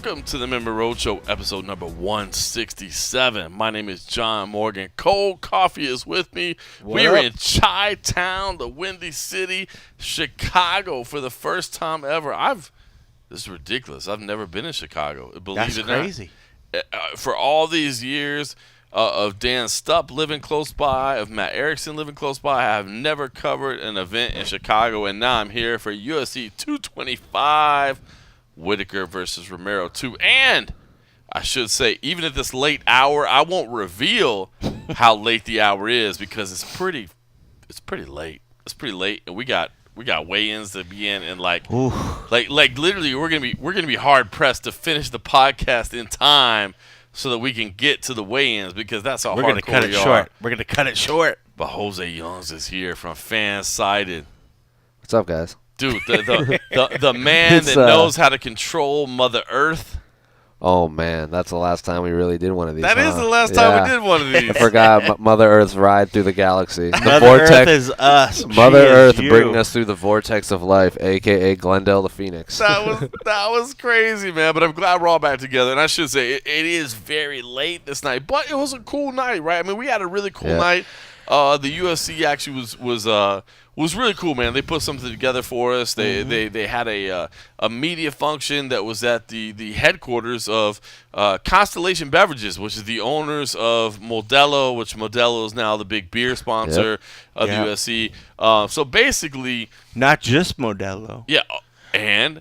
Welcome to the Member Roadshow, episode number 167. My name is John Morgan. Cold Coffee is with me. We are in Chi-Town, the Windy City, Chicago, for the first time ever. This is ridiculous. I've never been in Chicago. Believe it or not. That's crazy. For all these years of Dan Stupp living close by, of Matt Erickson living close by, I have never covered an event in Chicago, and now I'm here for UFC 225. Whittaker versus Romero 2. And I should say, even at this late hour, I won't reveal how late the hour is because it's pretty late. It's pretty late, and we got weigh-ins to be in, and like literally we're gonna be hard pressed to finish the podcast in time so that we can get to the weigh-ins because that's how hardcore we are. We're gonna cut it short. But Jose Youngs is here from Fansided. What's up, guys? Dude, the man that knows how to control Mother Earth. Oh, man, that's the last time we really did one of these. That is the last time we did one of these. I forgot Mother Earth's ride through the galaxy. Mother Earth is us. Mother Earth bringing us through the vortex of life, a.k.a. Glendale the Phoenix. That was crazy, man, but I'm glad we're all back together. And I should say, it is very late this night, but it was a cool night, right? I mean, we had a really cool night. The UFC actually was really cool, man. They put something together for us. They had a media function that was at the headquarters of Constellation Beverages, which is the owners of Modelo, which Modelo is now the big beer sponsor of the UFC. So basically, not just Modelo. Yeah, and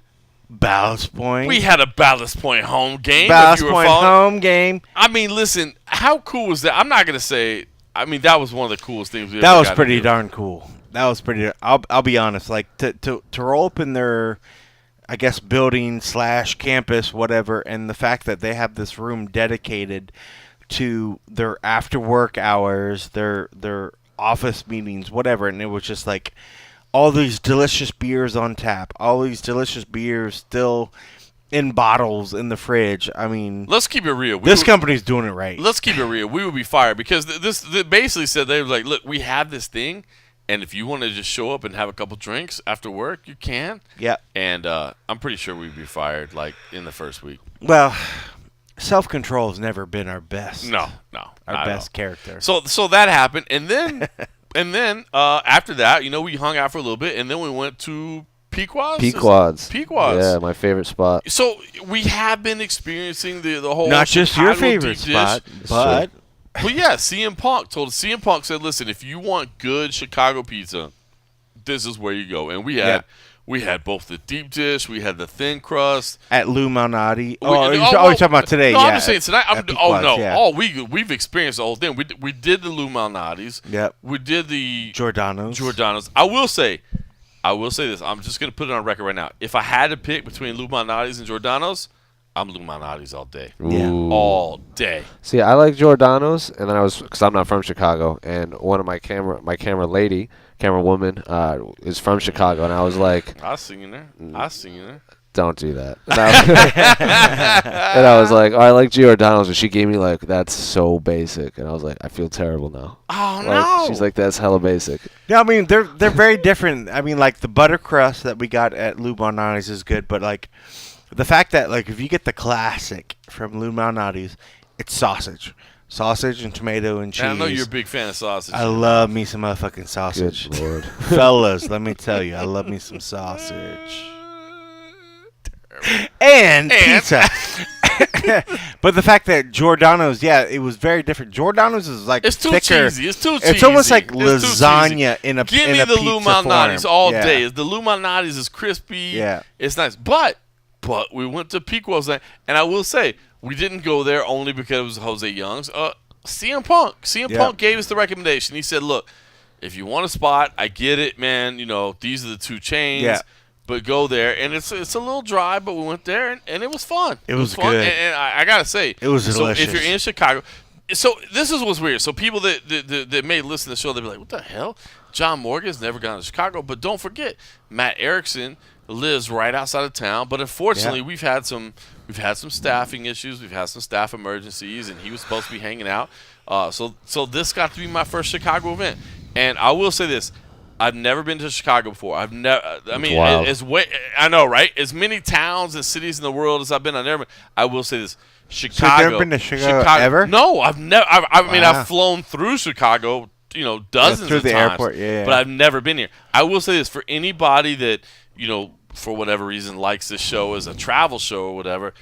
Ballast Point. We had a Ballast Point home game. Ballast Point home game. I mean, listen, how cool was that? I'm not gonna say. I mean, that was one of the coolest things we ever That was got pretty to do. darn cool. That was pretty. I'll be honest. Like to roll up in their, I guess, building / campus, whatever, and the fact that they have this room dedicated to their after work hours, their office meetings, whatever, and it was just like all these delicious beers on tap, all these delicious beers still in bottles in the fridge. I mean, let's keep it real. This company's doing it right. Let's keep it real. We would be fired because this basically said they were like, look, we have this thing, and if you want to just show up and have a couple drinks after work, you can. Yeah. And I'm pretty sure we'd be fired like in the first week. Well, self-control has never been our best. No, our best character. So that happened, and then after that, we hung out for a little bit, and then we went to Pequod's. Yeah, my favorite spot. So we have been experiencing the whole not just Chicago your favorite deep spot, dish, but well, yeah. CM Punk said, "Listen, if you want good Chicago pizza, this is where you go." And we had both the deep dish, we had the thin crust at Lou Malnati. You're talking about today? No, yeah, I'm just saying tonight. We've experienced the whole thing. We did the Lou Malnatis. Yep. We did the Giordano's. I will say this. I'm just going to put it on record right now. If I had to pick between Lou Malnati's and Giordano's, I'm Lou Malnati's all day. Yeah. All day. See, I like Giordano's, and then because I'm not from Chicago, and one of my camera woman, is from Chicago, and I was like, I seen you there. Don't do that. And I was like, I like Giordano's, and she gave me like, that's so basic, and I was like, I feel terrible now. Oh no! She's like, that's hella basic. Yeah, I mean they're very different. I mean, like the butter crust that we got at Lou Malnati's is good, but like the fact that like if you get the classic from Lou Malnati's, it's sausage and tomato and cheese. I know you're a big fan of sausage. I love me some motherfucking sausage. Good Lord. Fellas, let me tell you, I love me some sausage. And pizza. But the fact that Giordano's, it was very different. Giordano's is like it's too thicker. cheesy. It's too cheesy. It's almost like lasagna in a pizza form. Give me the Lou Malnati's all day. The Lou Malnati's is crispy. Yeah. It's nice. But we went to Pequod's night, and I will say, we didn't go there only because it was Jose Youngs. CM Punk gave us the recommendation. He said, look, if you want a spot, I get it, man. These are the two chains. Yeah. But go there, and it's a little dry, but we went there, and it was fun. It was fun. good. And I got to say, it was delicious. So if you're in Chicago, so this is what's weird. So people that may listen to the show, they'll be like, what the hell? John Morgan's never gone to Chicago. But don't forget, Matt Erickson lives right outside of town. But unfortunately, we've had some staffing issues. We've had some staff emergencies, and he was supposed to be hanging out. So this got to be my first Chicago event. And I will say this. I've never been to Chicago before. I've never. I mean, wild. I know, right? As many towns and cities in the world as I've been, I've never been. I will say this: Chicago. you've never been to Chicago ever? No, I've never. I mean, Wow. I've flown through Chicago, dozens through of the times, airport, yeah. but I've never been here. I will say this: for anybody that for whatever reason likes this show as a travel show or whatever,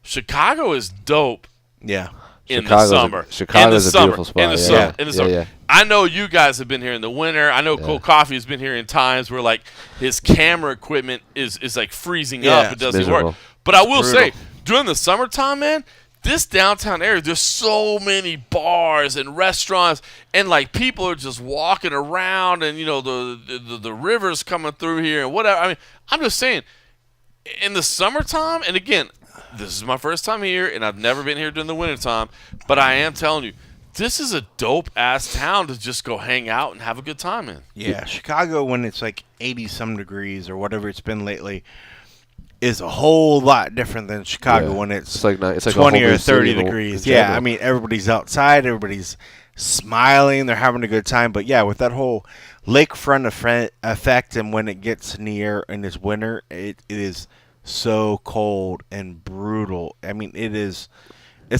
Chicago is dope. Yeah. In the summer. Chicago's a beautiful spot. In the summer. In the summer. I know you guys have been here in the winter. I know Cole Coffee has been here in times where like his camera equipment is like freezing up. It doesn't work. But I will say, during the summertime, man, this downtown area, there's so many bars and restaurants, and like people are just walking around, and the river's coming through here and whatever. I mean, I'm just saying, in the summertime, and again, this is my first time here, and I've never been here during the wintertime, but I am telling you, this is a dope-ass town to just go hang out and have a good time in. Yeah, Chicago, when it's like 80-some degrees or whatever it's been lately, is a whole lot different than Chicago when it's like 20 or 30 degrees. Yeah, I mean, everybody's outside, everybody's smiling, they're having a good time. But, yeah, with that whole lakefront effect, and when it gets near and it's winter, it is so cold and brutal. I mean, it's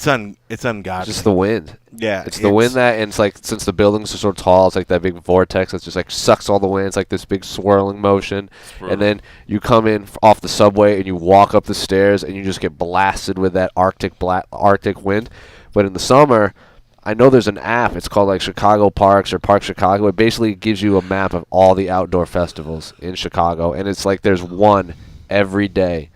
ungodly. Just the wind. Yeah, it's the wind that, and it's like, since the buildings are so tall, it's like that big vortex that just like sucks all the wind. It's like this big swirling motion, and then you come in off the subway and you walk up the stairs and you just get blasted with that Arctic wind. But in the summer, I know there's an app. It's called like Chicago Parks or Park Chicago. It basically gives you a map of all the outdoor festivals in Chicago, and it's like there's one every day.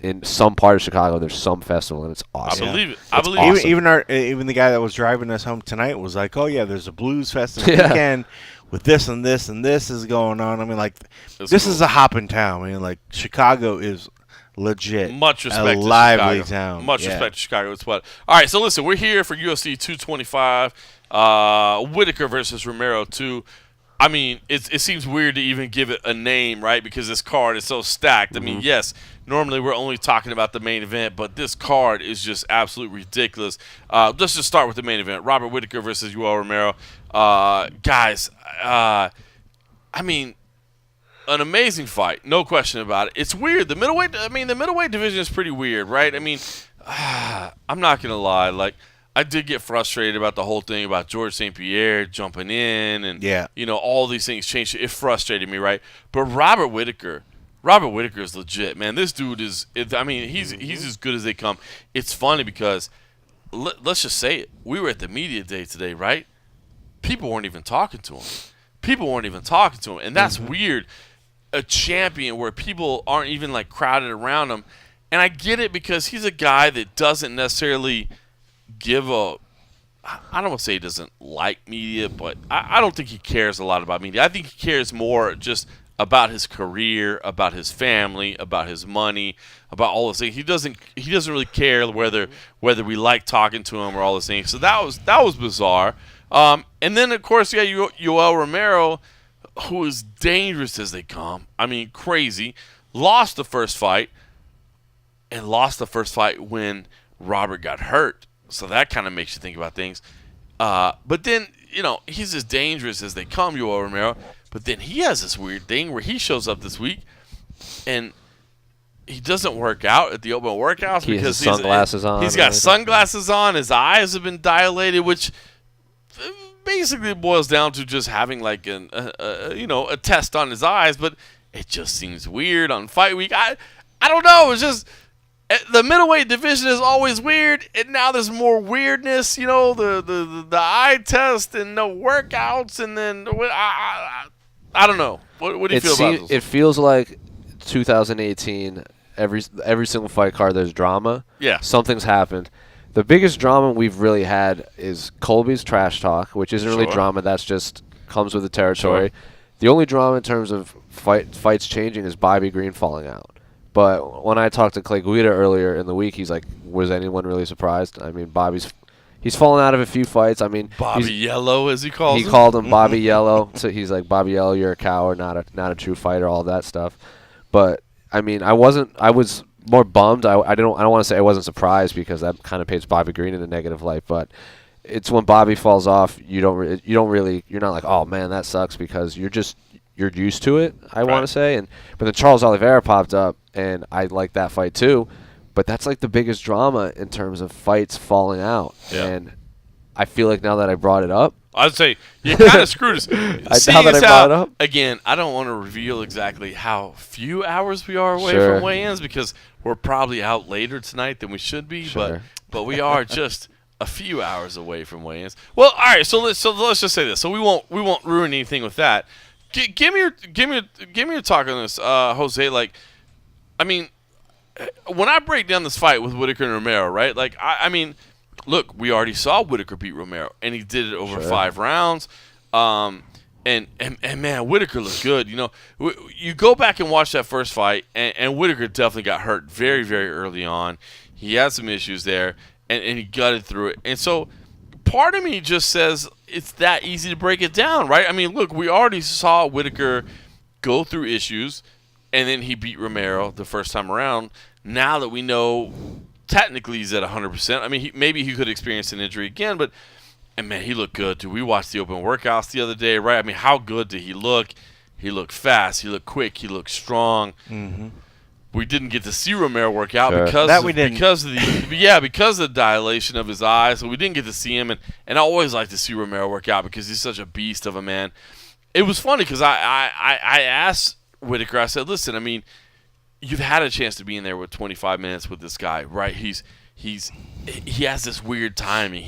In some part of Chicago, there's some festival, and it's awesome. I believe it. Awesome. Even the guy that was driving us home tonight was like, "Oh yeah, there's a blues festival weekend with this and this and this is going on." I mean, like, this is a hopping town. I mean, like, Chicago is legit. Much respect a to lively Chicago. town. Much respect to Chicago. It's what. All right, so listen, we're here for UFC 225, Whittaker versus Romero 2. I mean, it seems weird to even give it a name, right? Because this card is so stacked. I mean, yes, normally we're only talking about the main event, but this card is just absolutely ridiculous. Let's just start with the main event. Robert Whittaker versus Uol Romero. Guys, I mean, an amazing fight. No question about it. It's weird. The middleweight division is pretty weird, right? I mean, I'm not going to lie. Like, I did get frustrated about the whole thing about George St. Pierre jumping in and, all these things changed. It frustrated me, right? But Robert Whittaker is legit, man. This dude is, he's as good as they come. It's funny because, let's just say it. We were at the media day today, right? People weren't even talking to him. And that's weird. A champion where people aren't even, like, crowded around him. And I get it because he's a guy that doesn't necessarily give I don't want to say he doesn't like media, but I don't think he cares a lot about media. I think he cares more just about his career, about his family, about his money, about all those things. He doesn't really care whether we like talking to him or all those things. So that was bizarre. And then of course Uol Romero, who is dangerous as they come. I mean, crazy. Lost the first fight when Robert got hurt. So that kind of makes you think about things. But then, he's as dangerous as they come, Uol Romero. But then he has this weird thing where he shows up this week and he doesn't work out at the open workouts because sunglasses on. He's got sunglasses on. His eyes have been dilated, which basically boils down to just having like a test on his eyes. But it just seems weird on fight week. I don't know. It's just the middleweight division is always weird, and now there's more weirdness. The eye test and no workouts, and then I don't know. What do you feel about this? It feels like 2018. Every single fight card, there's drama. Yeah, something's happened. The biggest drama we've really had is Colby's trash talk, which isn't really drama. That's just comes with the territory. Sure. The only drama in terms of fights changing is Bobby Green falling out. But when I talked to Clay Guida earlier in the week, he's like, was anyone really surprised? I mean, he's fallen out of a few fights. I mean, Bobby Yellow, as he calls him. He called him Bobby Yellow. So he's like, Bobby Yellow, you're a coward, not a true fighter, all that stuff. But I mean, I was more bummed. I don't want to say I wasn't surprised because that kind of paints Bobby Green in a negative light. But it's when Bobby falls off, you're not like, oh man, that sucks, because you're you're used to it, I want to say. But then Charles Oliveira popped up, and I like that fight too. But that's like the biggest drama in terms of fights falling out. Yeah. And I feel like now that I brought it up, I'd say you kind of screwed us. Now that I brought it up, again, I don't want to reveal exactly how few hours we are away Sure. from weigh-ins because we're probably out later tonight than we should be. Sure. But we are just a few hours away from weigh-ins. Well, all right. So let's just say this. So we won't ruin anything with that. Give me your talk on this, Jose. Like, I mean, when I break down this fight with Whittaker and Romero, right? Like, I mean. Look, we already saw Whittaker beat Romero, and he did it over 5 rounds. And man, Whittaker looked good. You know, you go back and watch that first fight, and Whittaker definitely got hurt very, very early on. He had some issues there, and he gutted through it. And so part of me just says it's that easy to break it down, right? I mean, look, we already saw Whittaker go through issues, and then he beat Romero the first time around. Now that we know technically he's at 100%. I mean, maybe he could experience an injury again, but and man, he looked good, dude. We watched the open workouts the other day, right? I mean, how good did he look? He looked fast. He looked quick. He looked strong. Mm-hmm. We didn't get to see Romero work out because of the dilation of his eyes. So we didn't get to see him, and I always like to see Romero work out because he's such a beast of a man. It was funny because I asked Whittaker. I said, listen, I mean, you've had a chance to be in there with 25 minutes with this guy, right? He has this weird timing.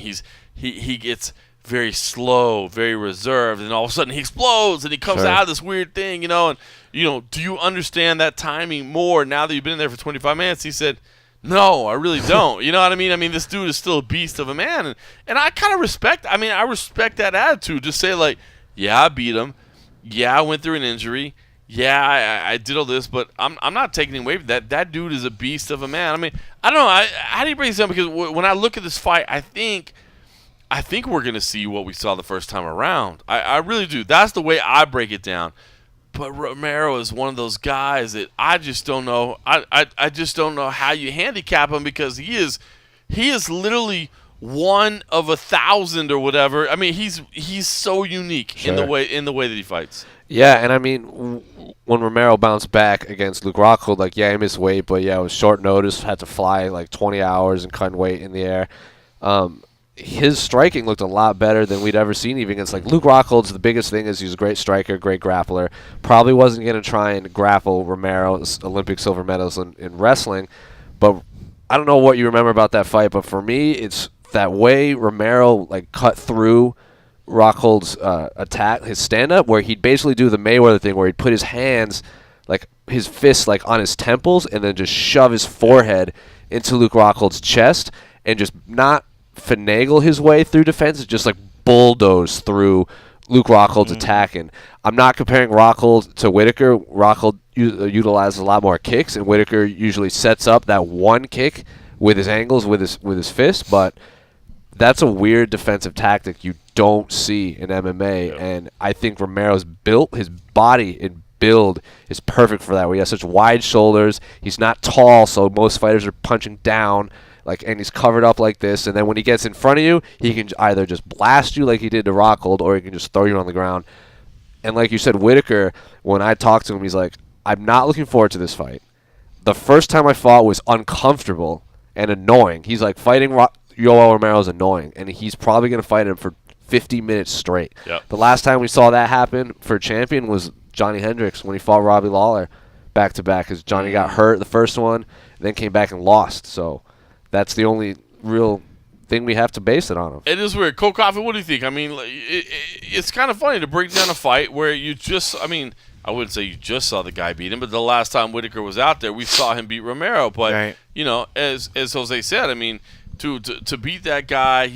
He gets very slow, very reserved, and all of a sudden he explodes and he comes out of this weird thing, and do you understand that timing more now that you've been in there for 25 minutes? He said, no, I really don't. You know what I mean? I mean, this dude is still a beast of a man, and I kind of respect. I mean, I respect that attitude. Just say like, yeah, I beat him. Yeah, I went through an injury. Yeah, I did all this, but I'm not taking away from that. That dude is a beast of a man. I mean, I don't know. How do you break this down? Because when I look at this fight, I think we're going to see what we saw the first time around. I really do. That's the way I break it down. But Romero is one of those guys that I just don't know. I just don't know how you handicap him because he is literally one of 1,000 or whatever. I mean, he's so unique in the way that he fights. Yeah, and I mean, when Romero bounced back against Luke Rockhold, like, yeah, he missed weight, but yeah, it was short notice, had to fly like 20 hours and cutting weight in the air. His striking looked a lot better than we'd ever seen even against, like, Luke Rockhold's the biggest thing is he's a great striker, great grappler. Probably wasn't going to try and grapple Romero's Olympic silver medals in wrestling, but I don't know what you remember about that fight, but for me, it's that way Romero, like, cut through Rockhold's attack, his stand-up, where he'd basically do the Mayweather thing where he'd put his hands, like his fists, like on his temples and then just shove his forehead into Luke Rockhold's chest and just not finagle his way through defense, just like bulldoze through Luke Rockhold's attack. And I'm not comparing Rockhold to Whittaker. Rockhold utilizes a lot more kicks, and Whittaker usually sets up that one kick with his angles, with his fist, but that's a weird defensive tactic you don't see in MMA, and I think Romero's built, his body and build is perfect for that, where he has such wide shoulders. He's not tall, so most fighters are punching down, and he's covered up like this, and then when he gets in front of you, he can either just blast you like he did to Rockhold, or he can just throw you on the ground. And like you said, Whittaker, when I talked to him, he's like, I'm not looking forward to this fight. The first time I fought was uncomfortable and annoying. He's like, fighting Uol Romero is annoying, and he's probably going to fight him for 50 minutes straight. Yep. The last time we saw that happen for a champion was Johnny Hendricks when he fought Robbie Lawler back-to-back, because Johnny got hurt the first one, and then came back and lost. So that's the only real thing we have to base it on him. It is weird. Cole Coffey, what do you think? I mean, it's kind of funny to break down a fight where I wouldn't say you just saw the guy beat him, but the last time Whittaker was out there, we saw him beat Romero. But, as Jose said, I mean, to beat that guy,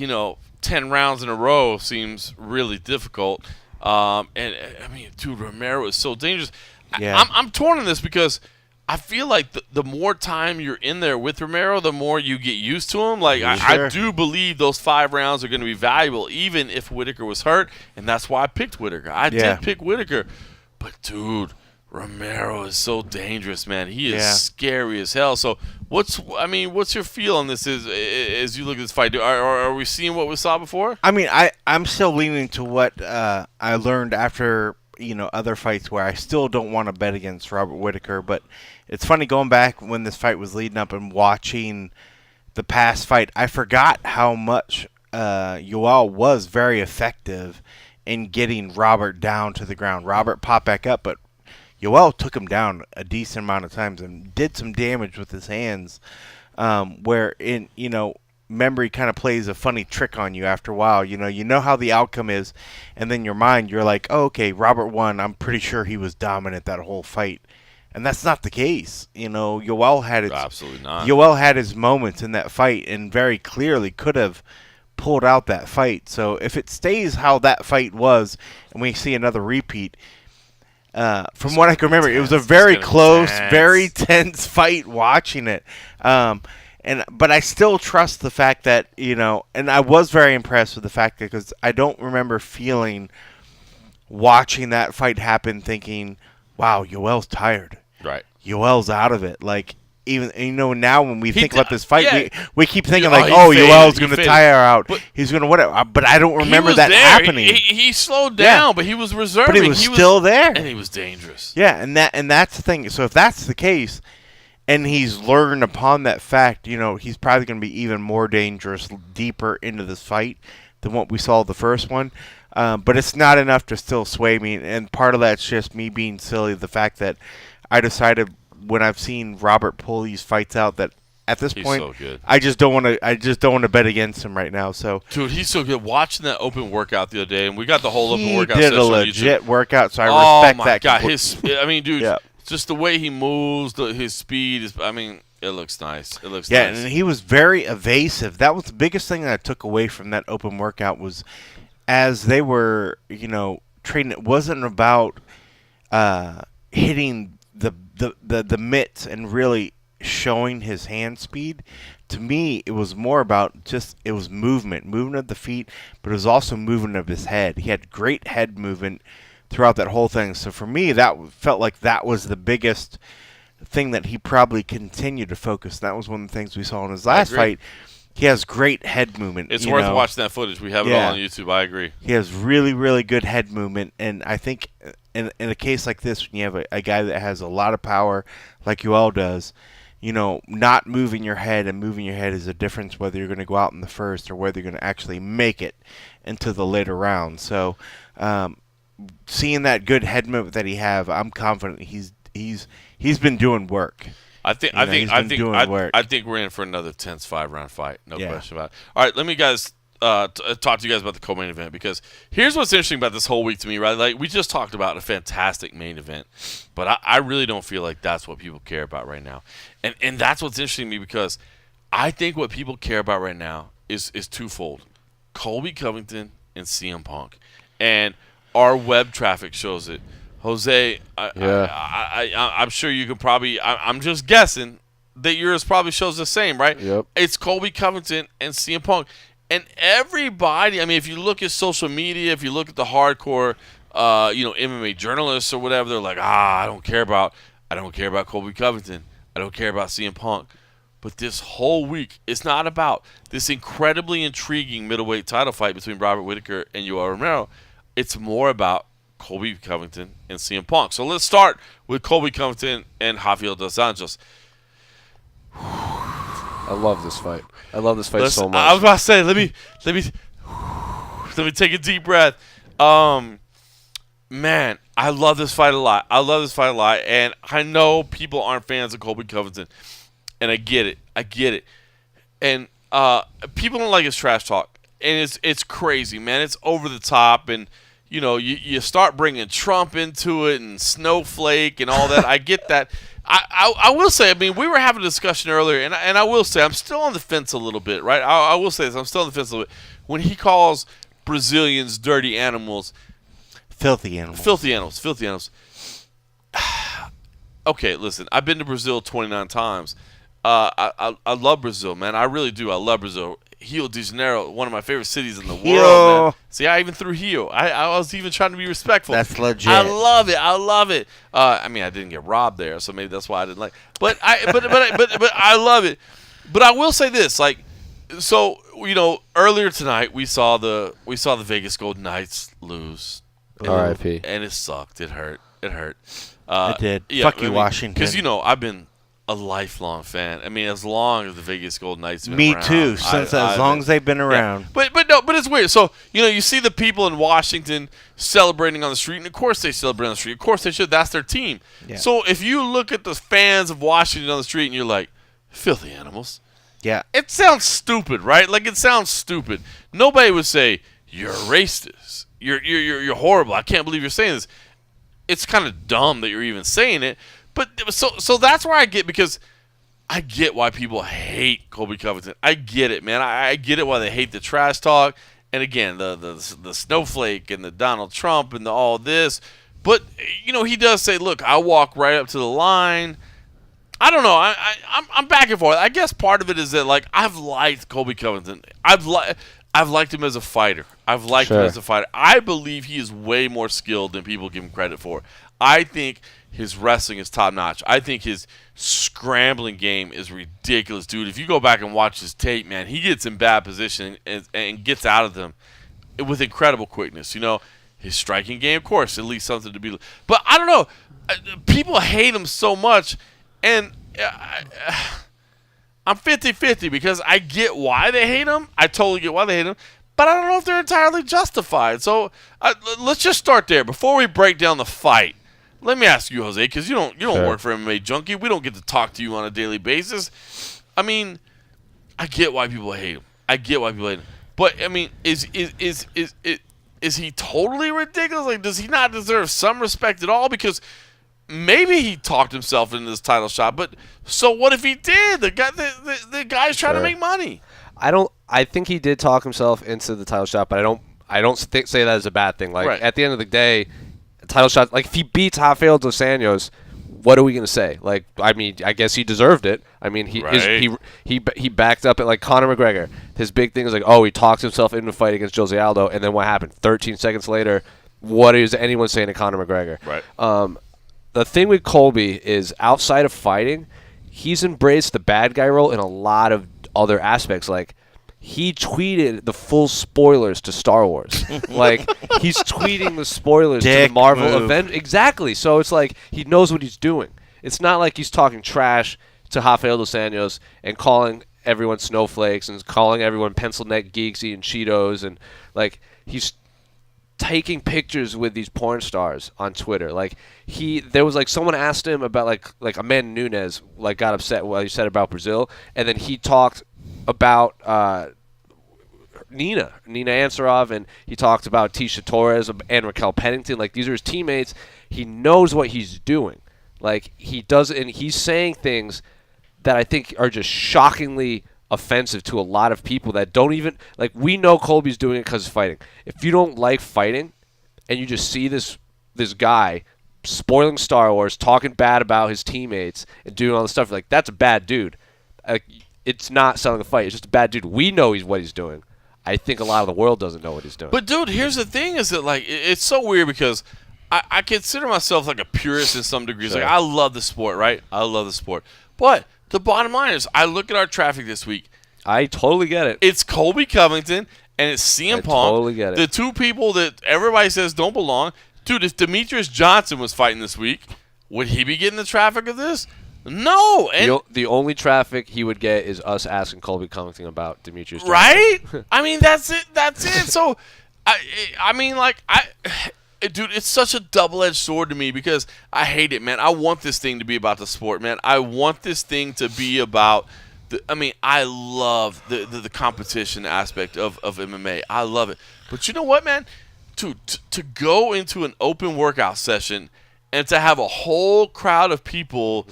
10 rounds in a row seems really difficult. And I mean, dude, Romero is so dangerous. Yeah. I'm torn on this because I feel like the more time you're in there with Romero, the more you get used to him. Like, I do believe those 5 rounds are going to be valuable, even if Whittaker was hurt, and that's why I picked Whittaker. I did pick Whittaker. But, dude, Romero is so dangerous, man. He is scary as hell. So, what's your feel on this as you look at this fight? Are we seeing what we saw before? I mean, I'm still leaning to what I learned after other fights where I still don't want to bet against Robert Whittaker. But it's funny going back when this fight was leading up and watching the past fight. I forgot how much Uol was very effective in getting Robert down to the ground. Robert popped back up, but Uol took him down a decent amount of times and did some damage with his hands. Where memory kind of plays a funny trick on you after a while. You know how the outcome is, and then your mind, you're like, oh, okay, Robert won. I'm pretty sure he was dominant that whole fight. And that's not the case. Uol had absolutely not. Uol had his moments in that fight and very clearly could have pulled out that fight. So if it stays how that fight was and we see another repeat, from what I can remember, it was a very close, very tense fight watching it. But I still trust the fact that, and I was very impressed with the fact that, because I don't remember watching that fight happen thinking, wow, Yoel's tired. Right. Yoel's out of it. Like, even, now when we think about this fight, we keep thinking Yoel's going to tire out. He's going to whatever. But I don't remember that happening. He slowed down, but he was reserving. But he was still there. And he was dangerous. Yeah, and that's the thing. So if that's the case, and he's learned upon that fact, he's probably going to be even more dangerous deeper into this fight than what we saw the first one. But it's not enough to still sway me, and part of that's just me being silly. The fact that I decided when I've seen Robert pull these fights out that at this point, so good. I just don't want to bet against him right now. So, dude, he's so good. Watching that open workout the other day, and we got the whole open workout. He did a legit workout, so I respect that. Oh my God, dude. Yeah. Just the way he moves, his speed is. It looks nice. It looks nice. Yeah, and he was very evasive. That was the biggest thing that I took away from that open workout was, as they were, training. It wasn't about hitting the mitts and really showing his hand speed. To me, it was more about it was movement of the feet, but it was also movement of his head. He had great head movement throughout that whole thing. So for me, that felt like that was the biggest thing that he probably continued to focus. That was one of the things we saw in his last fight. He has great head movement. It's worth watching that footage. We have it all on YouTube. I agree. He has really, really good head movement, and I think in a case like this, when you have a guy that has a lot of power like Uol does, not moving your head and moving your head is a difference whether you're going to go out in the first or whether you're going to actually make it into the later rounds. So, seeing that good head movement that he have, I'm confident he's been doing work. I think we're in for another tense 5-round fight. No question about it. All right, let me talk to you guys about the co-main event, because here's what's interesting about this whole week to me, right? Like, we just talked about a fantastic main event, but I really don't feel like that's what people care about right now. And that's what's interesting to me, because I think what people care about right now is twofold. Colby Covington and CM Punk. And our web traffic shows it. Jose, I'm sure you can probably. I'm just guessing that yours probably shows the same, right? Yep. It's Colby Covington and CM Punk, and everybody. If you look at social media, if you look at the hardcore, MMA journalists or whatever, they're like, I don't care about Colby Covington. I don't care about CM Punk. But this whole week, it's not about this incredibly intriguing middleweight title fight between Robert Whittaker and Uol Romero. It's more about Colby Covington and CM Punk. So let's start with Colby Covington and Rafael dos Anjos. I love this fight. So much. I was about to say, let me take a deep breath. Man, I love this fight a lot. And I know people aren't fans of Colby Covington, and I get it. And people don't like his trash talk, and it's crazy, man. It's over the top, and you start bringing Trump into it and Snowflake and all that. I get that. I will say, we were having a discussion earlier, and I will say I'm still on the fence a little bit, right? I will say this. I'm still on the fence a little bit. When he calls Brazilians dirty animals. Filthy animals. Okay, listen. I've been to Brazil 29 times. I love Brazil, man. I really do. I love Brazil. Rio de Janeiro, one of my favorite cities in the world, man. See, I even threw Rio. I was even trying to be respectful. That's legit. I love it. I didn't get robbed there, so maybe that's why I didn't like. But I love it. But I will say this, earlier tonight we saw the Vegas Golden Knights lose R.I.P. And it sucked. It hurt. It hurt. It did. Yeah, Fuck you, Washington. Because, I've been a lifelong fan. I mean, as long as the Vegas Golden Knights have been Me around. too, since as long as they've been around. Yeah. But it's weird. So, you see the people in Washington celebrating on the street, and of course they celebrate on the street. Of course they should. That's their team. Yeah. So if you look at the fans of Washington on the street and you're like, filthy animals. Yeah. It sounds stupid, right? Like, it sounds stupid. Nobody would say, you're a racist. You're horrible. I can't believe you're saying this. It's kind of dumb that you're even saying it. But so that's where I get, because I get why people hate Colby Covington. I get it, man. I get it why they hate the trash talk. And again, the snowflake and the Donald Trump and all this. But, he does say, look, I walk right up to the line. I don't know. I'm back and forth. I guess part of it is that, like, I've liked Colby Covington. I've liked him as a fighter. I've liked him as a fighter. I believe he is way more skilled than people give him credit for. I think his wrestling is top notch. I think his scrambling game is ridiculous, dude. If you go back and watch his tape, man, he gets in bad position and gets out of them with incredible quickness. His striking game, of course, at least something to be. But I don't know. People hate him so much, and I'm 50-50 because I get why they hate him. I totally get why they hate him. But I don't know if they're entirely justified. So let's just start there. Before we break down the fight, let me ask you, Jose, because you don't work for MMA Junkie. We don't get to talk to you on a daily basis. I mean, I get why people hate him. But I mean, is he totally ridiculous? Like, does he not deserve some respect at all? Because maybe he talked himself into this title shot. But so what if he did? The guy's trying to make money. I think he did talk himself into the title shot, but I don't say that as a bad thing. Like, at the end of the day, title shot. Like, if he beats Rafael dos Anjos, what are we gonna say? Like, I mean, I guess he deserved it. I mean, he backed up it like Conor McGregor. His big thing is like, he talks himself into a fight against Jose Aldo, and then what happened? 13 seconds later, what is anyone saying to Conor McGregor? Right. The thing with Colby is, outside of fighting, he's embraced the bad guy role in a lot of other aspects. Like, he tweeted the full spoilers to Star Wars. Like, he's tweeting the spoilers to the Marvel event. Exactly. So it's like he knows what he's doing. It's not like he's talking trash to Rafael dos Anjos and calling everyone snowflakes and calling everyone pencil neck geeks eating Cheetos, and like, he's taking pictures with these porn stars on Twitter. Like, there was like someone asked him about like Amanda Nunes like got upset what he said about Brazil, and then he talked about Nina Ansaroff, and he talked about Tisha Torres and Raquel Pennington. Like, these are his teammates. He knows what he's doing. Like, he does, and he's saying things that I think are just shockingly offensive to a lot of people that don't even, like, we know Colby's doing it because of fighting. If you don't like fighting and you just see this guy spoiling Star Wars, talking bad about his teammates and doing all this stuff, like, that's a bad dude. Like, it's not selling a fight. It's just a bad dude. We know what he's doing. I think a lot of the world doesn't know what he's doing. But, dude, here's the thing is that, like, it's so weird because I consider myself like a purist in some degrees. Sure. Like, I love the sport, right? I love the sport. But the bottom line is, I look at our traffic this week. I totally get it. It's Colby Covington and it's CM Punk. I totally get it. The two people that everybody says don't belong. Dude, if Demetrius Johnson was fighting this week, would he be getting the traffic of this? No. And the only traffic he would get is us asking Colby Covington about Demetrius Johnson. Right? I mean, that's it. That's it. So, I mean, like, dude, it's such a double-edged sword to me because I hate it, man. I want this thing to be about the sport, man. I want this thing to be about I love the competition aspect of MMA. I love it. But you know what, man? To go into an open workout session and to have a whole crowd of people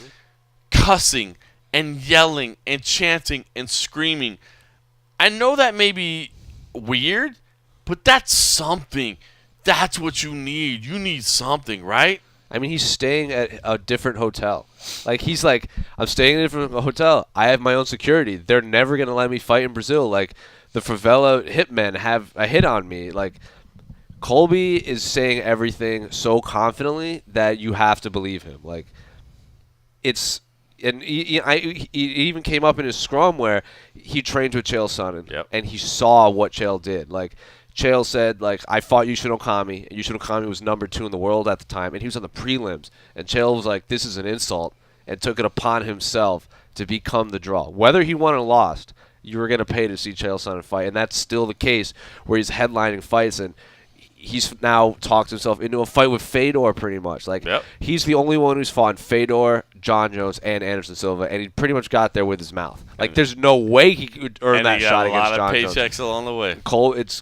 cussing and yelling and chanting and screaming, I know that may be weird, but that's something. That's what you need. You need something, right? I mean, he's staying at a different hotel. Like, he's like, I'm staying in a different hotel. I have my own security. They're never going to let me fight in Brazil. Like, the favela hitmen have a hit on me. Like, Colby is saying everything so confidently that you have to believe him. Like, and he even came up in his scrum where he trained with Chael Sonnen, and he saw what Chael did. Like, Chael said, like, I fought Yushin Okami, and Yushin Okami was number 2 in the world at the time, and he was on the prelims. And Chael was like, this is an insult, and took it upon himself to become the draw. Whether he won or lost, you were going to pay to see Chael Sonnen fight, and that's still the case where he's headlining fights, and he's now talked himself into a fight with Fedor pretty much. Like, he's the only one who's fought Fedor, John Jones, and Anderson Silva, and he pretty much got there with his mouth. Like, there's no way he could earn that shot against John Jones. And he got a lot of paychecks along the way.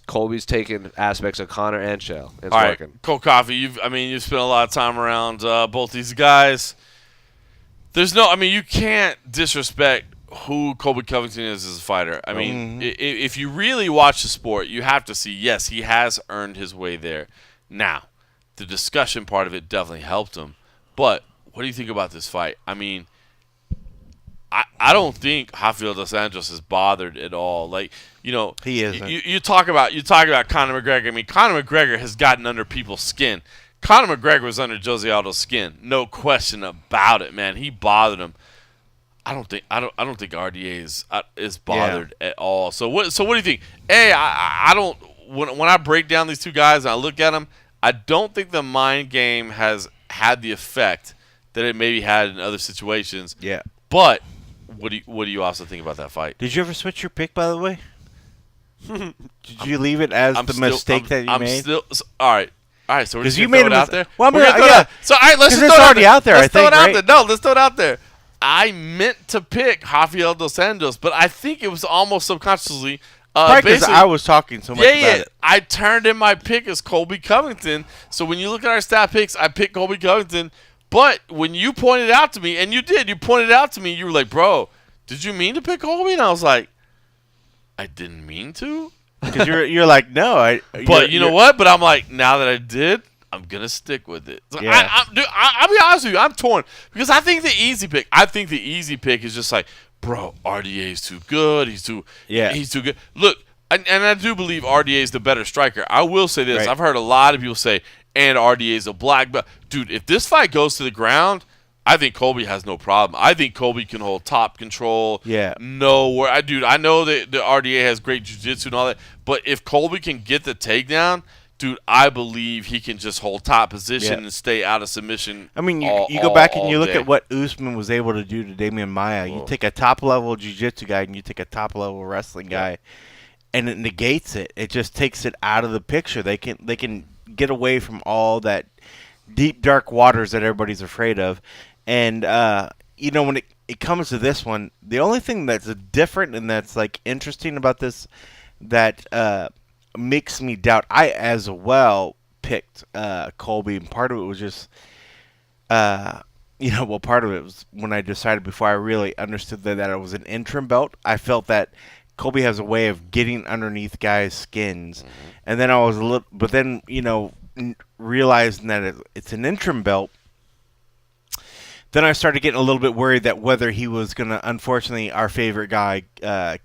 Colby's taking aspects of Conor and Chael. It's all working. Right, Cole Coffey, you've spent a lot of time around both these guys. You can't disrespect who Colby Covington is as a fighter. I mean, if you really watch the sport, you have to see, yes, he has earned his way there. Now, the discussion part of it definitely helped him. But what do you think about this fight? I mean, I don't think Rafael dos Anjos is bothered at all. Like, he isn't. You talk about Conor McGregor. I mean, Conor McGregor has gotten under people's skin. Conor McGregor was under Jose Aldo's skin, no question about it, man. He bothered him. I don't think RDA is bothered at all. So what do you think? I don't. When I break down these two guys and I look at them, I don't think the mind game has had the effect that it maybe had in other situations. Yeah. But what do you also think about that fight? Did you ever switch your pick, by the way? Did you leave it as mistake that you made? All right. So we're just you gonna throw it out there. Well, So all right, let's just throw it already out there. Let's throw it out there. No, let's throw it out there. I meant to pick Rafael dos Anjos, but I think it was almost subconsciously. Because I was talking so much about it. I turned in my pick as Colby Covington. So when you look at our stat picks, I picked Colby Covington. But when you pointed out to me, and you pointed out to me, you were like, bro, did you mean to pick Colby? And I was like, I didn't mean to. Because you're like, no. But you know what? But I'm like, now that I did, I'm going to stick with it. So yeah. I'll be honest with you. I'm torn. Because I think the easy pick is just like, bro, RDA is too good. He's too good. Look, and I do believe RDA is the better striker. I will say this. I've heard a lot of people say, and RDA is a black belt. Dude, if this fight goes to the ground, I think Colby has no problem. I think Colby can hold top control. Yeah. I know that the RDA has great jiu-jitsu and all that, but if Colby can get the takedown, dude, I believe he can just hold top position and stay out of submission. I mean, you go back and you look at what Usman was able to do to Damian Maia. You take a top-level jiu-jitsu guy and you take a top-level wrestling guy, and it negates it. It just takes it out of the picture. They can get away from all that deep, dark waters that everybody's afraid of. And, when it comes to this one, the only thing that's different and that's, like, interesting about this that makes me doubt, I as well picked Colby, and part of it was just, part of it was when I decided before I really understood that it was an interim belt. I felt that Colby has a way of getting underneath guys' skins. And then I was realizing that it's an interim belt. Then I started getting a little bit worried that whether he was going to, unfortunately, our favorite guy,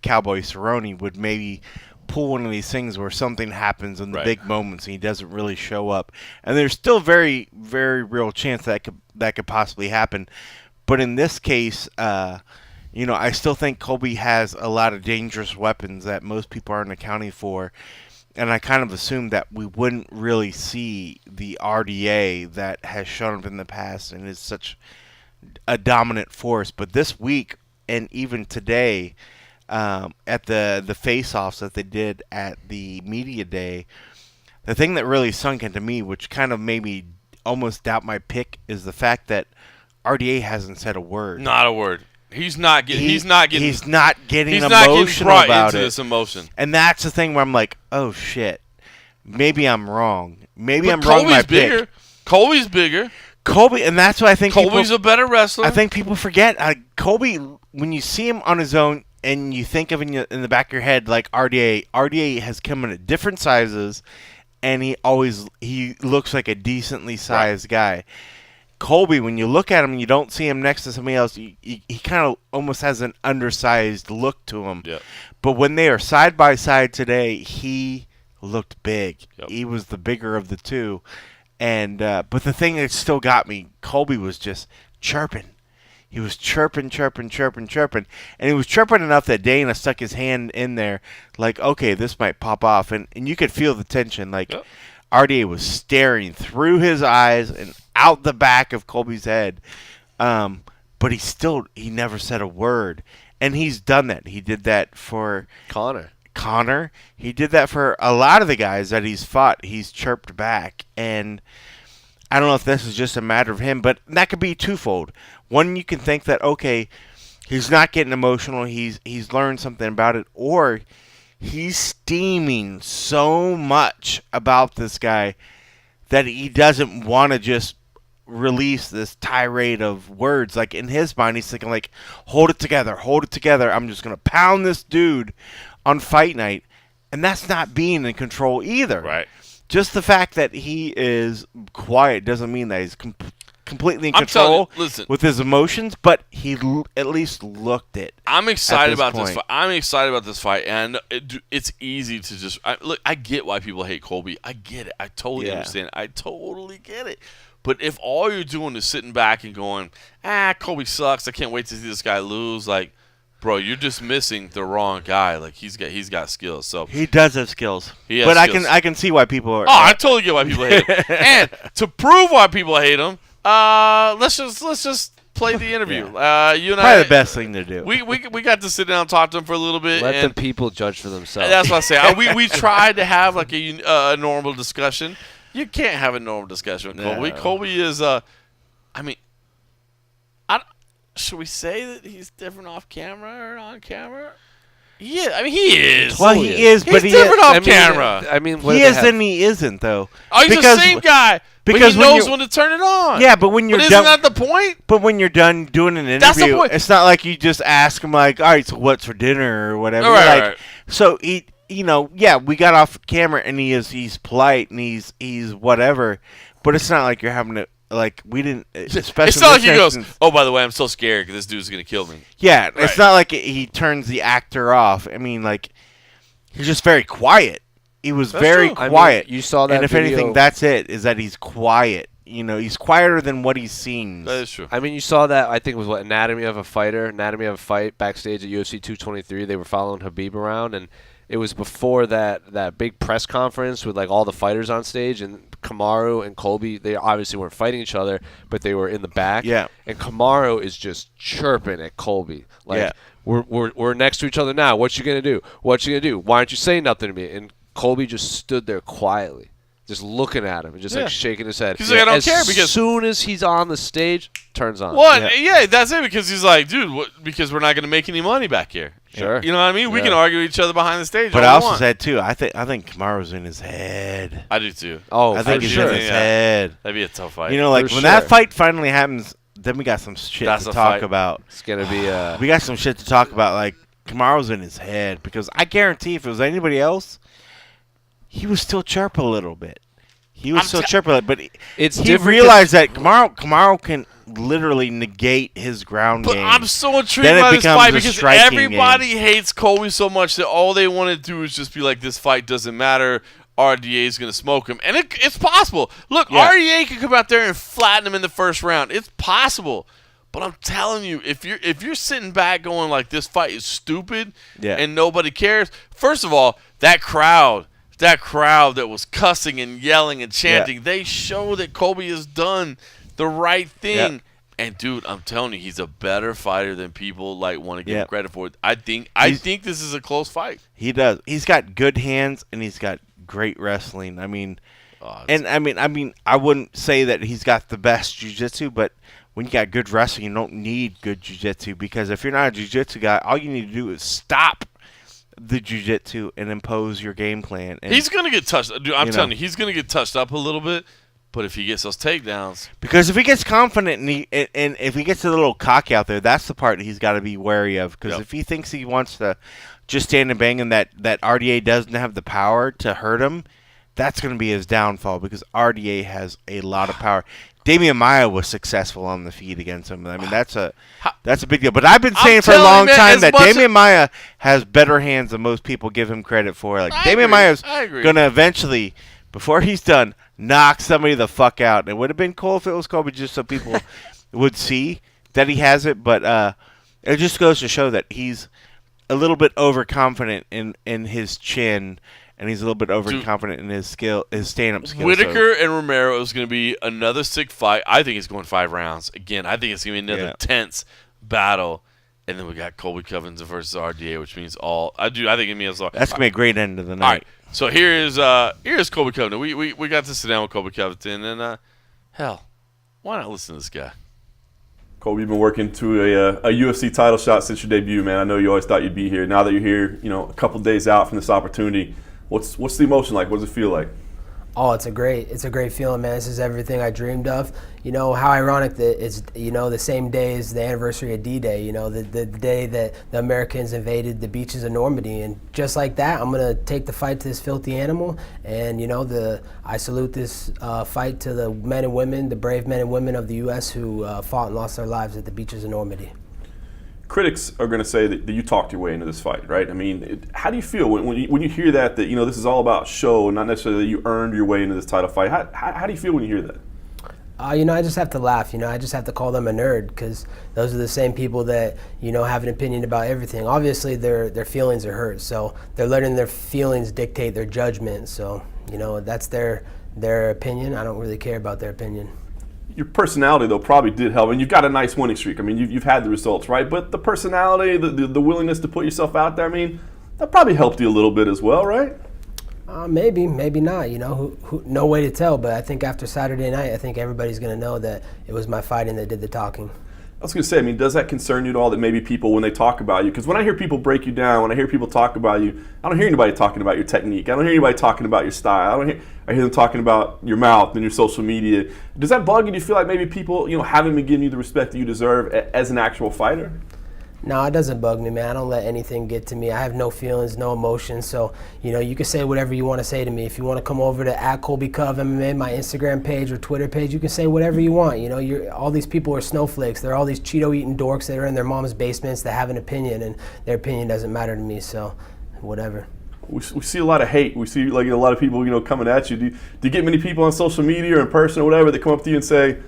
Cowboy Cerrone, would maybe pull one of these things where something happens in the big moments and he doesn't really show up. And there's still very, very real chance that could possibly happen. But in this case, I still think Colby has a lot of dangerous weapons that most people aren't accounting for. And I kind of assumed that we wouldn't really see the RDA that has shown up in the past and is such a dominant force. But this week and even today, at the face-offs that they did at the media day, the thing that really sunk into me, which kind of made me almost doubt my pick, is the fact that RDA hasn't said a word. Not a word. He's not getting emotional about it. This emotion. And that's the thing where I'm like, oh shit, maybe I'm wrong. Maybe I'm wrong. My pick. Colby's bigger. Colby, and that's what I think. Colby's a better wrestler. I think people forget Colby when you see him on his own, and you think of in the back of your head like RDA. RDA has come in at different sizes, and he looks like a decently sized guy. Colby, when you look at him, you don't see him next to somebody else. He kind of almost has an undersized look to him. Yep. But when they are side by side today, he looked big. Yep. He was the bigger of the two. And but the thing that still got me, Colby was just chirping. he was chirping, and he was chirping enough that Dana stuck his hand in there, like, okay, this might pop off, and you could feel the tension, like. Yep. RDA was staring through his eyes and out the back of Colby's head, but he never said a word, and he's done that. He did that for Connor. He did that for a lot of the guys that he's fought. He's chirped back, and I don't know if this is just a matter of him, but that could be twofold. One, you can think that, okay, he's not getting emotional, he's learned something about it, or he's steaming so much about this guy that he doesn't want to just release this tirade of words. Like, in his mind, he's thinking, like, hold it together. I'm just going to pound this dude on fight night. And that's not being in control either. Right. Just the fact that he is quiet doesn't mean that he's completely in control with his emotions, but he at least looked it. I'm excited about this fight. I'm excited about this fight, and it's easy to just look. I get why people hate Colby. I get it. I totally understand. I totally get it. But if all you're doing is sitting back and going, Colby sucks, I can't wait to see this guy lose, like, bro, you're just missing the wrong guy. Like, he's got skills. So he does have skills. But I can see why people are. Oh, I totally get why people hate him. And to prove why people hate him, let's just play the interview. You and probably the best thing to do. We got to sit down and talk to him for a little bit. Let the people judge for themselves. That's what I say. We tried to have like a normal discussion. You can't have a normal discussion with Colby. No. Colby is should we say that he's different off camera or on camera? Yeah, I mean, he is. Well, he is, but he's different off camera. I mean, he is and he isn't, though. Oh, he's the same guy, but he knows when to turn it on. Yeah, but when you're done, isn't that the point? But when you're done doing an That's the interview, point. it's not like you just ask him, like, all right, so what's for dinner or whatever. Right. So he, we got off camera and he's polite and he's whatever, but it's not like you're having to. Like, we didn't. It's not like he goes, oh, by the way, I'm so scared because this dude's going to kill me. Yeah, Right. It's not like he turns the actor off. I mean, like, he's just very quiet. He was very quiet. I mean, you saw that and if video. anything, that's it, is that he's quiet. He's quieter than what he seems. That is true. I mean, you saw that, I think it was Anatomy of a Fight backstage at UFC 223. They were following Habib around, and it was before that big press conference with, like, all the fighters on stage, and Kamaru and Colby, they obviously weren't fighting each other, but they were in the back. Yeah. And Kamaru is just chirping at Colby. Like, we're next to each other now. What you going to do? What you going to do? Why aren't you saying nothing to me? And Colby just stood there quietly, just looking at him and just like shaking his head. He's like, I don't care, because as soon as he's on the stage, turns on. What? Yeah, that's it, because he's like, dude, because we're not going to make any money back here. Sure. You know what I mean? We can argue with each other behind the stage. But all I we also want. said, too, I think Kamaru's in his head. I do too. Oh, I think he's in his head. That'd be a tough fight. Like, For when sure. that fight finally happens, then we got some shit That's to a talk fight. about. It's going to be We got some shit to talk about. Like, Kamaru's in his head, because I guarantee if it was anybody else, he would still chirp a little bit. He was still chirping a little bit, but It's he different realized that Kamaru can literally negate his ground game. But I'm so intrigued Then it by this becomes fight a because striking everybody hates Colby so much that all they want to do is just be like, this fight doesn't matter. RDA is going to smoke him. And it's possible. Look, RDA can come out there and flatten him in the first round. It's possible. But I'm telling you, if you're sitting back going like, this fight is stupid and nobody cares, first of all, that crowd that was cussing and yelling and chanting, they show that Colby has done the right thing. And dude, I'm telling you, he's a better fighter than people want to give him credit for. I think this is a close fight. He does. He's got good hands and he's got great wrestling. I mean, I wouldn't say that he's got the best jiu-jitsu, but when you got good wrestling, you don't need good jiu-jitsu, because if you're not a jiu-jitsu guy, all you need to do is stop the jiu-jitsu and impose your game plan. And he's gonna get touched. Dude, I'm telling you, he's gonna get touched up a little bit. But if he gets those takedowns, because if he gets confident and if he gets a little cocky out there, that's the part that he's got to be wary of. Because if he thinks he wants to just stand and bang and that RDA doesn't have the power to hurt him, that's going to be his downfall, because RDA has a lot of power. Damian Maia was successful on the feet against him. I mean, that's a big deal. But I've been saying for a long time that Damian Maia has better hands than most people give him credit for. Like, Damian Maia's going to eventually, before he's done, knock somebody the fuck out. It would have been cool if it was Colby, just so people would see. that he has it, but it just goes to show that he's a little bit overconfident in his chin, and he's a little bit overconfident in his stand-up skill. Whittaker and Romero is going to be another sick fight. I think it's going 5 rounds. Again, I think it's going to be another tense battle. And then we got Colby Covington versus RDA, which means I think it means all. That's going to be a great end of the night. All right. So here's Colby Covington. We got to sit down with Colby Covington, and hell, why not listen to this guy? Colby, you've been working to a UFC title shot since your debut, man. I know you always thought you'd be here. Now that you're here, a couple days out from this opportunity, what's the emotion like? What does it feel like? Oh, it's a great feeling, man. This is everything I dreamed of. How ironic that it's, the same day as the anniversary of D-Day, the day that the Americans invaded the beaches of Normandy. And just like that, I'm going to take the fight to this filthy animal. And, I salute this fight to the men and women, the brave men and women of the U.S. who fought and lost their lives at the beaches of Normandy. Critics are going to say that you talked your way into this fight, right? I mean, how do you feel when you hear that this is all about show, not necessarily that you earned your way into this title fight? How do you feel when you hear that? I just have to laugh. I just have to call them a nerd because those are the same people that, have an opinion about everything. Obviously, their feelings are hurt, so they're letting their feelings dictate their judgment. So, that's their opinion. I don't really care about their opinion. Your personality, though, probably did help. And you've got a nice winning streak. I mean, you've had the results, right? But the personality, the willingness to put yourself out there, I mean, that probably helped you a little bit as well, right? Maybe not. No way to tell. But I think after Saturday night, I think everybody's going to know that it was my fighting that did the talking. I was going to say, I mean, does that concern you at all that maybe people, when they talk about you, because when I hear people break you down, when I hear people talk about you, I don't hear anybody talking about your technique. I don't hear anybody talking about your style. I hear them talking about your mouth and your social media. Does that bug you? Do you feel like maybe people, haven't been giving you the respect that you deserve as an actual fighter? No, it doesn't bug me, man. I don't let anything get to me. I have no feelings, no emotions. So, you can say whatever you want to say to me. If you want to come over to @Colby Cov MMA, my Instagram page or Twitter page, you can say whatever you want. All these people are snowflakes. They're all these Cheeto-eating dorks that are in their mom's basements that have an opinion, and their opinion doesn't matter to me. So, whatever. We see a lot of hate. We see a lot of people, coming at you. Do you get many people on social media or in person or whatever that come up to you and say,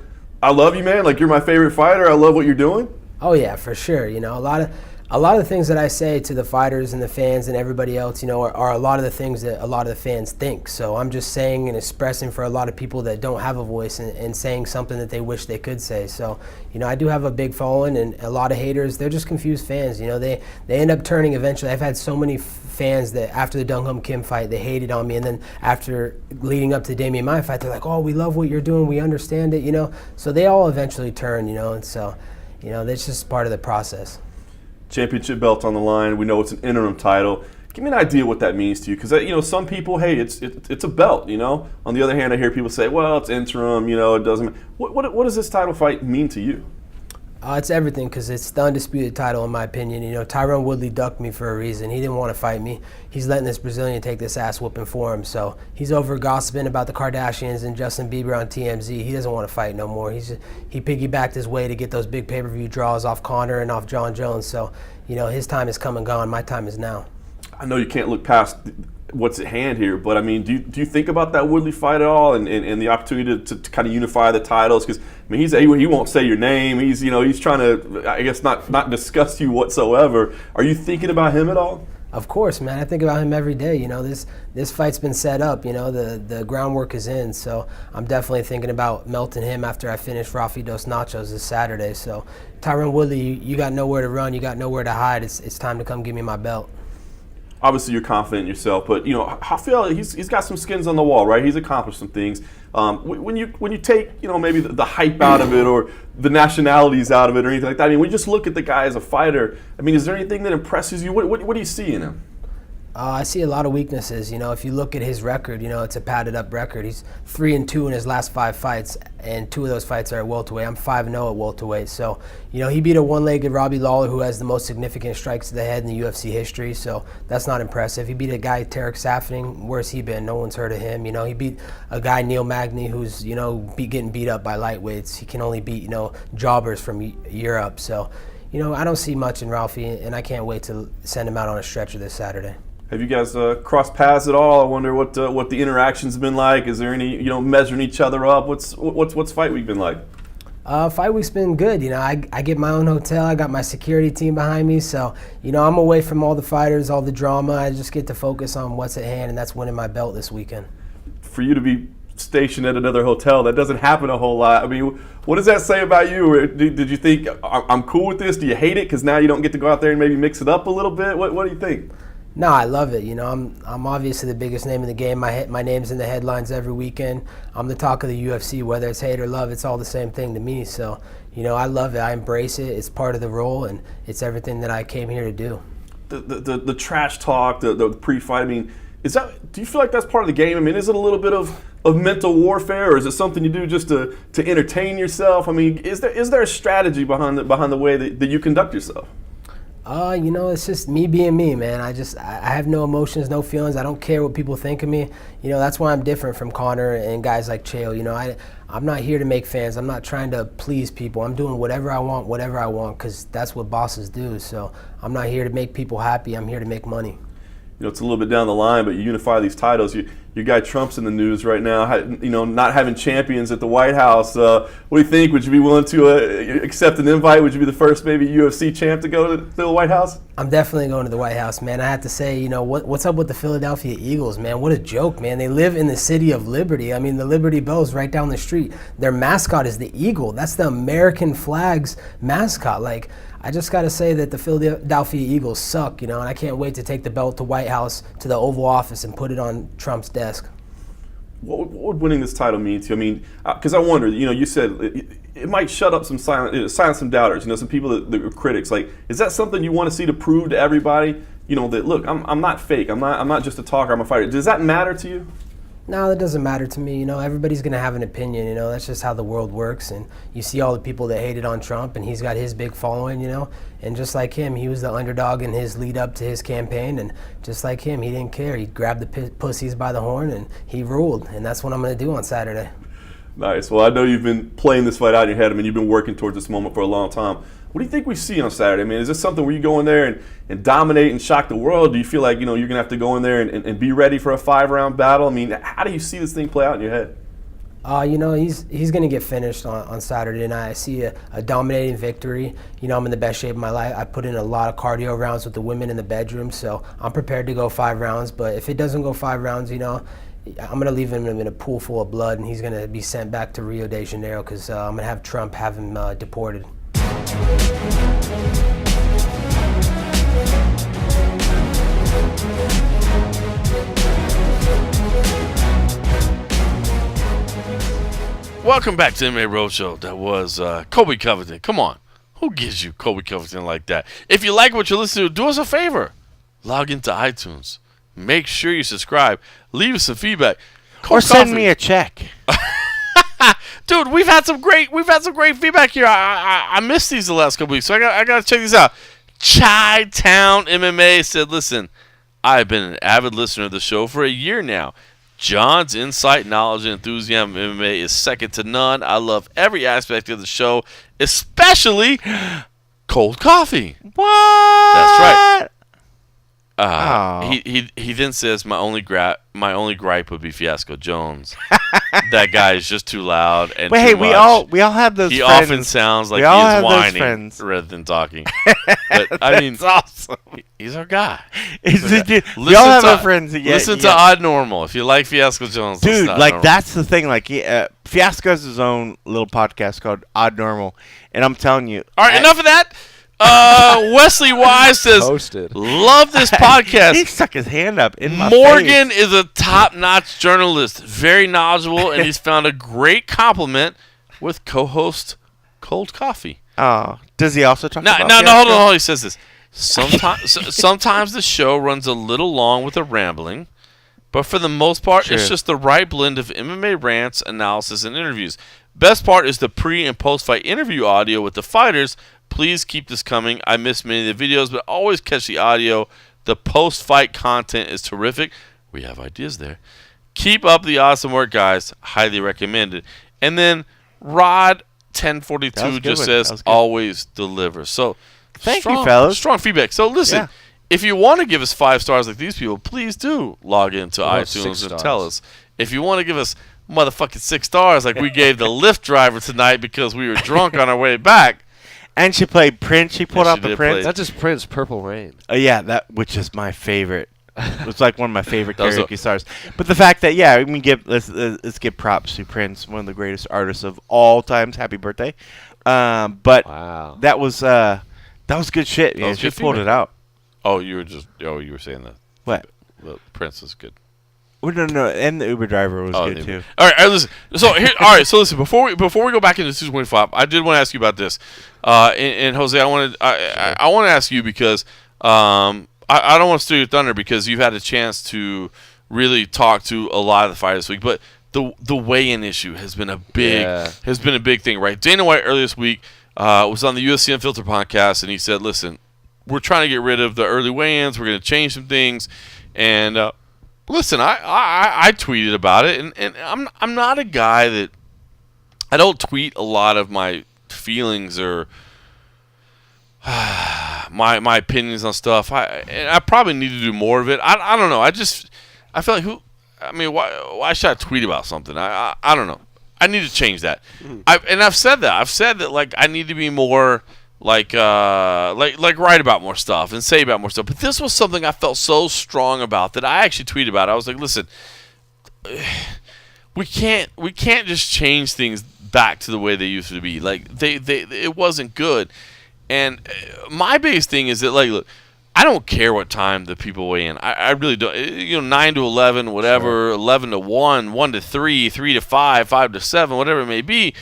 "I love you, man. Like, you're my favorite fighter. I love what you're doing"? Oh yeah, for sure. A lot of the things that I say to the fighters and the fans and everybody else, are a lot of the things that a lot of the fans think. So I'm just saying and expressing for a lot of people that don't have a voice and saying something that they wish they could say. So, I do have a big following, and a lot of haters, they're just confused fans. They end up turning eventually. I've had so many fans that after the Dong Hum Kim fight, they hated on me, and then after leading up to the Damian Maia fight, they're like, "Oh, we love what you're doing. We understand it." So they all eventually turn, and so. That's just part of the process. Championship belt on the line. We know it's an interim title. Give me an idea what that means to you, because some people, hey, it's a belt. On the other hand, I hear people say, well, it's interim. It doesn't. What does this title fight mean to you? It's everything, because it's the undisputed title in my opinion. Tyron Woodley ducked me for a reason. He didn't want to fight me. He's letting this Brazilian take this ass whooping for him. So he's over gossiping about the Kardashians and Justin Bieber on TMZ. He doesn't want to fight no more. He piggybacked his way to get those big pay-per-view draws off Conor and off John Jones. So his time is come and gone. My time is now. I know you can't look past what's at hand here, but I mean, do you think about that Woodley fight at all, and the opportunity to kind of unify the titles? Because I mean, he won't say your name. He's trying to, I guess, not discuss you whatsoever. Are you thinking about him at all? Of course, man. I think about him every day. This fight's been set up. The groundwork is in. So I'm definitely thinking about melting him after I finish Rafi Dos Nachos this Saturday. So Tyron Woodley, you got nowhere to run. You got nowhere to hide. It's time to come give me my belt. Obviously, you're confident in yourself, but I feel he's got some skins on the wall, right? He's accomplished some things. When you take maybe the hype out of it or the nationalities out of it or anything like that, I mean, when you just look at the guy as a fighter, I mean, is there anything that impresses you? What do you see in him? I see a lot of weaknesses. If you look at his record, it's a padded up record. He's 3-2 in his last 5 fights, and 2 of those fights are at welterweight. I'm 5-0 at welterweight. So, he beat a one-legged Robbie Lawler who has the most significant strikes to the head in the UFC history. So that's not impressive. He beat a guy, Tarek Safin. Where's he been? No one's heard of him. He beat a guy, Neil Magny, who's getting beat up by lightweights. He can only beat jobbers from Europe. So, I don't see much in Ralphie, and I can't wait to send him out on a stretcher this Saturday. Have you guys crossed paths at all? I wonder what the interactions have been like. Is there any measuring each other up? What's fight week been like? Fight week's been good. I get my own hotel. I got my security team behind me. So, I'm away from all the fighters, all the drama. I just get to focus on what's at hand, and that's winning my belt this weekend. For you to be stationed at another hotel, that doesn't happen a whole lot. I mean, what does that say about you? Or did you think, I'm cool with this? Do you hate it because now you don't get to go out there and maybe mix it up a little bit? What do you think? No, I love it. I'm obviously the biggest name in the game. My name's in the headlines every weekend. I'm the talk of the UFC. Whether it's hate or love, it's all the same thing to me. So, I love it. I embrace it. It's part of the role, and it's everything that I came here to do. The trash talk, the pre-fight. I mean, do you feel like that's part of the game? I mean, is it a little bit of mental warfare, or is it something you do just to entertain yourself? I mean, is there a strategy behind the way that you conduct yourself? It's just me being me, man. I have no emotions, no feelings. I don't care what people think of me. That's why I'm different from Conor and guys like Chael. I'm not here to make fans. I'm not trying to please people. I'm doing whatever I want, because that's what bosses do. So I'm not here to make people happy. I'm here to make money. It's a little bit down the line, but you unify these titles. Your guy Trump's in the news right now, not having champions at the White House. What do you think? Would you be willing to accept an invite? Would you be the first maybe UFC champ to go to the White House? I'm definitely going to the White House, man. I have to say, what's up with the Philadelphia Eagles, man? What a joke, man. They live in the city of Liberty. I mean, the Liberty Bell's right down the street. Their mascot is the eagle. That's the American flag's mascot. I just got to say that the Philadelphia Eagles suck, and I can't wait to take the belt to White House, to the Oval Office, and put it on Trump's desk. What would winning this title mean to you? I mean, because I wonder, you said it might shut up silence some doubters, some people that are critics. Is that something you want to see to prove to everybody, that, look, I'm not fake. I'm not just a talker. I'm a fighter. Does that matter to you? No, that doesn't matter to me. Everybody's going to have an opinion. That's just how the world works. And you see all the people that hated on Trump, and he's got his big following, And just like him, he was the underdog in his lead up to his campaign. And just like him, he didn't care. He grabbed the pussies by the horn, and he ruled. And that's what I'm going to do on Saturday. Nice. Well, I know you've been playing this fight out in your head. I mean, you've been working towards this moment for a long time. What do you think we see on Saturday? I mean, is this something where you go in there and dominate and shock the world? Do you feel like, you're going to have to go in there and be ready for a 5-round battle? I mean, how do you see this thing play out in your head? He's going to get finished on Saturday, and I see a dominating victory. I'm in the best shape of my life. I put in a lot of cardio rounds with the women in the bedroom, so I'm prepared to go 5 rounds. But if it doesn't go 5 rounds, I'm going to leave him in a pool full of blood, and he's going to be sent back to Rio de Janeiro because I'm going to have Trump have him deported. Welcome back to MMA Roadshow. That was Colby Covington. Come on. Who gives you Colby Covington like that? If you like what you listen to, do us a favor. Log into iTunes. Make sure you subscribe. Leave us some feedback. Or send me a check. Dude, we've had some great feedback here. I missed these the last couple weeks, so I got to check these out. Chi-Town MMA said, listen, I've been an avid listener of the show for a year now. John's insight, knowledge, and enthusiasm in MMA is second to none. I love every aspect of the show, especially cold coffee. What? That's right. He then says my only gripe would be Fiasco Jones. That guy is just too loud and but too hey, much. we all have those he friends. often sounds like we all he is have whining rather than talking. But I mean, awesome. He's our guy. We all have our friends. Listen to Odd Normal if you like Fiasco Jones. Dude, that's the thing. Fiasco has his own little podcast called Odd Normal, and I'm telling you. All right, enough of that. Wesley Wise says, love this podcast. He stuck his hand up in my Morgan face. is a top-notch journalist, very knowledgeable, and he's found a great compliment with co-host Cold Coffee. Oh, does he also talk about No, hold on. He says this. Sometimes the show runs a little long with the rambling, but for the most part, it's just the right blend of MMA rants, analysis, and interviews. Best part is the pre- and post-fight interview audio with the fighters. Please keep this coming. I miss many of the videos, but always catch the audio. The post-fight content is terrific. We have ideas there. Keep up the awesome work, guys. Highly recommended. And then Rod1042 just says, always deliver. So, thank you, fellas. Strong feedback. So, listen, if you want to give us 5 stars like these people, please do log into iTunes and tell us. if you want to give us motherfucking 6 stars like we gave the Lyft driver tonight because we were drunk on our way back. And she played Prince. She pulled out the Prince. That's just Prince, Purple Rain. Yeah, that which is my favorite. It's like one of my favorite karaoke stars. But the fact that let's give props to Prince, one of the greatest artists of all times. Happy birthday! But wow, that was good shit. Yeah, she pulled it out. Oh, you were saying that. What? The Prince was good. Well, no, and the Uber driver was good too. All right, listen. So listen. Before we go back into 225, I did want to ask you about this. And Jose, I want to ask you because I don't want to steal your thunder because you've had a chance to really talk to a lot of the fighters this week. But the weigh-in issue has been a big thing, right? Dana White earlier this week was on the UFC Unfiltered podcast, and he said, "Listen, we're trying to get rid of the early weigh-ins. We're going to change some things." And listen, I tweeted about it, and I'm not a guy that I don't tweet a lot of my feelings or my opinions on stuff. I probably need to do more of it. I don't know. I feel like why should I tweet about something? I don't know. I need to change that. I've said that. I've said that like I need to be more like write about more stuff and say about more stuff. But this was something I felt so strong about that I actually tweeted about it. I was like, listen, we can't just change things back to the way they used to be. Like it wasn't good. And my biggest thing is that, like, look, I don't care what time the people weigh in. I really don't. 9 to 11, whatever, 11 to 1, 1 to 3, 3 to 5, 5 to 7, whatever it may be.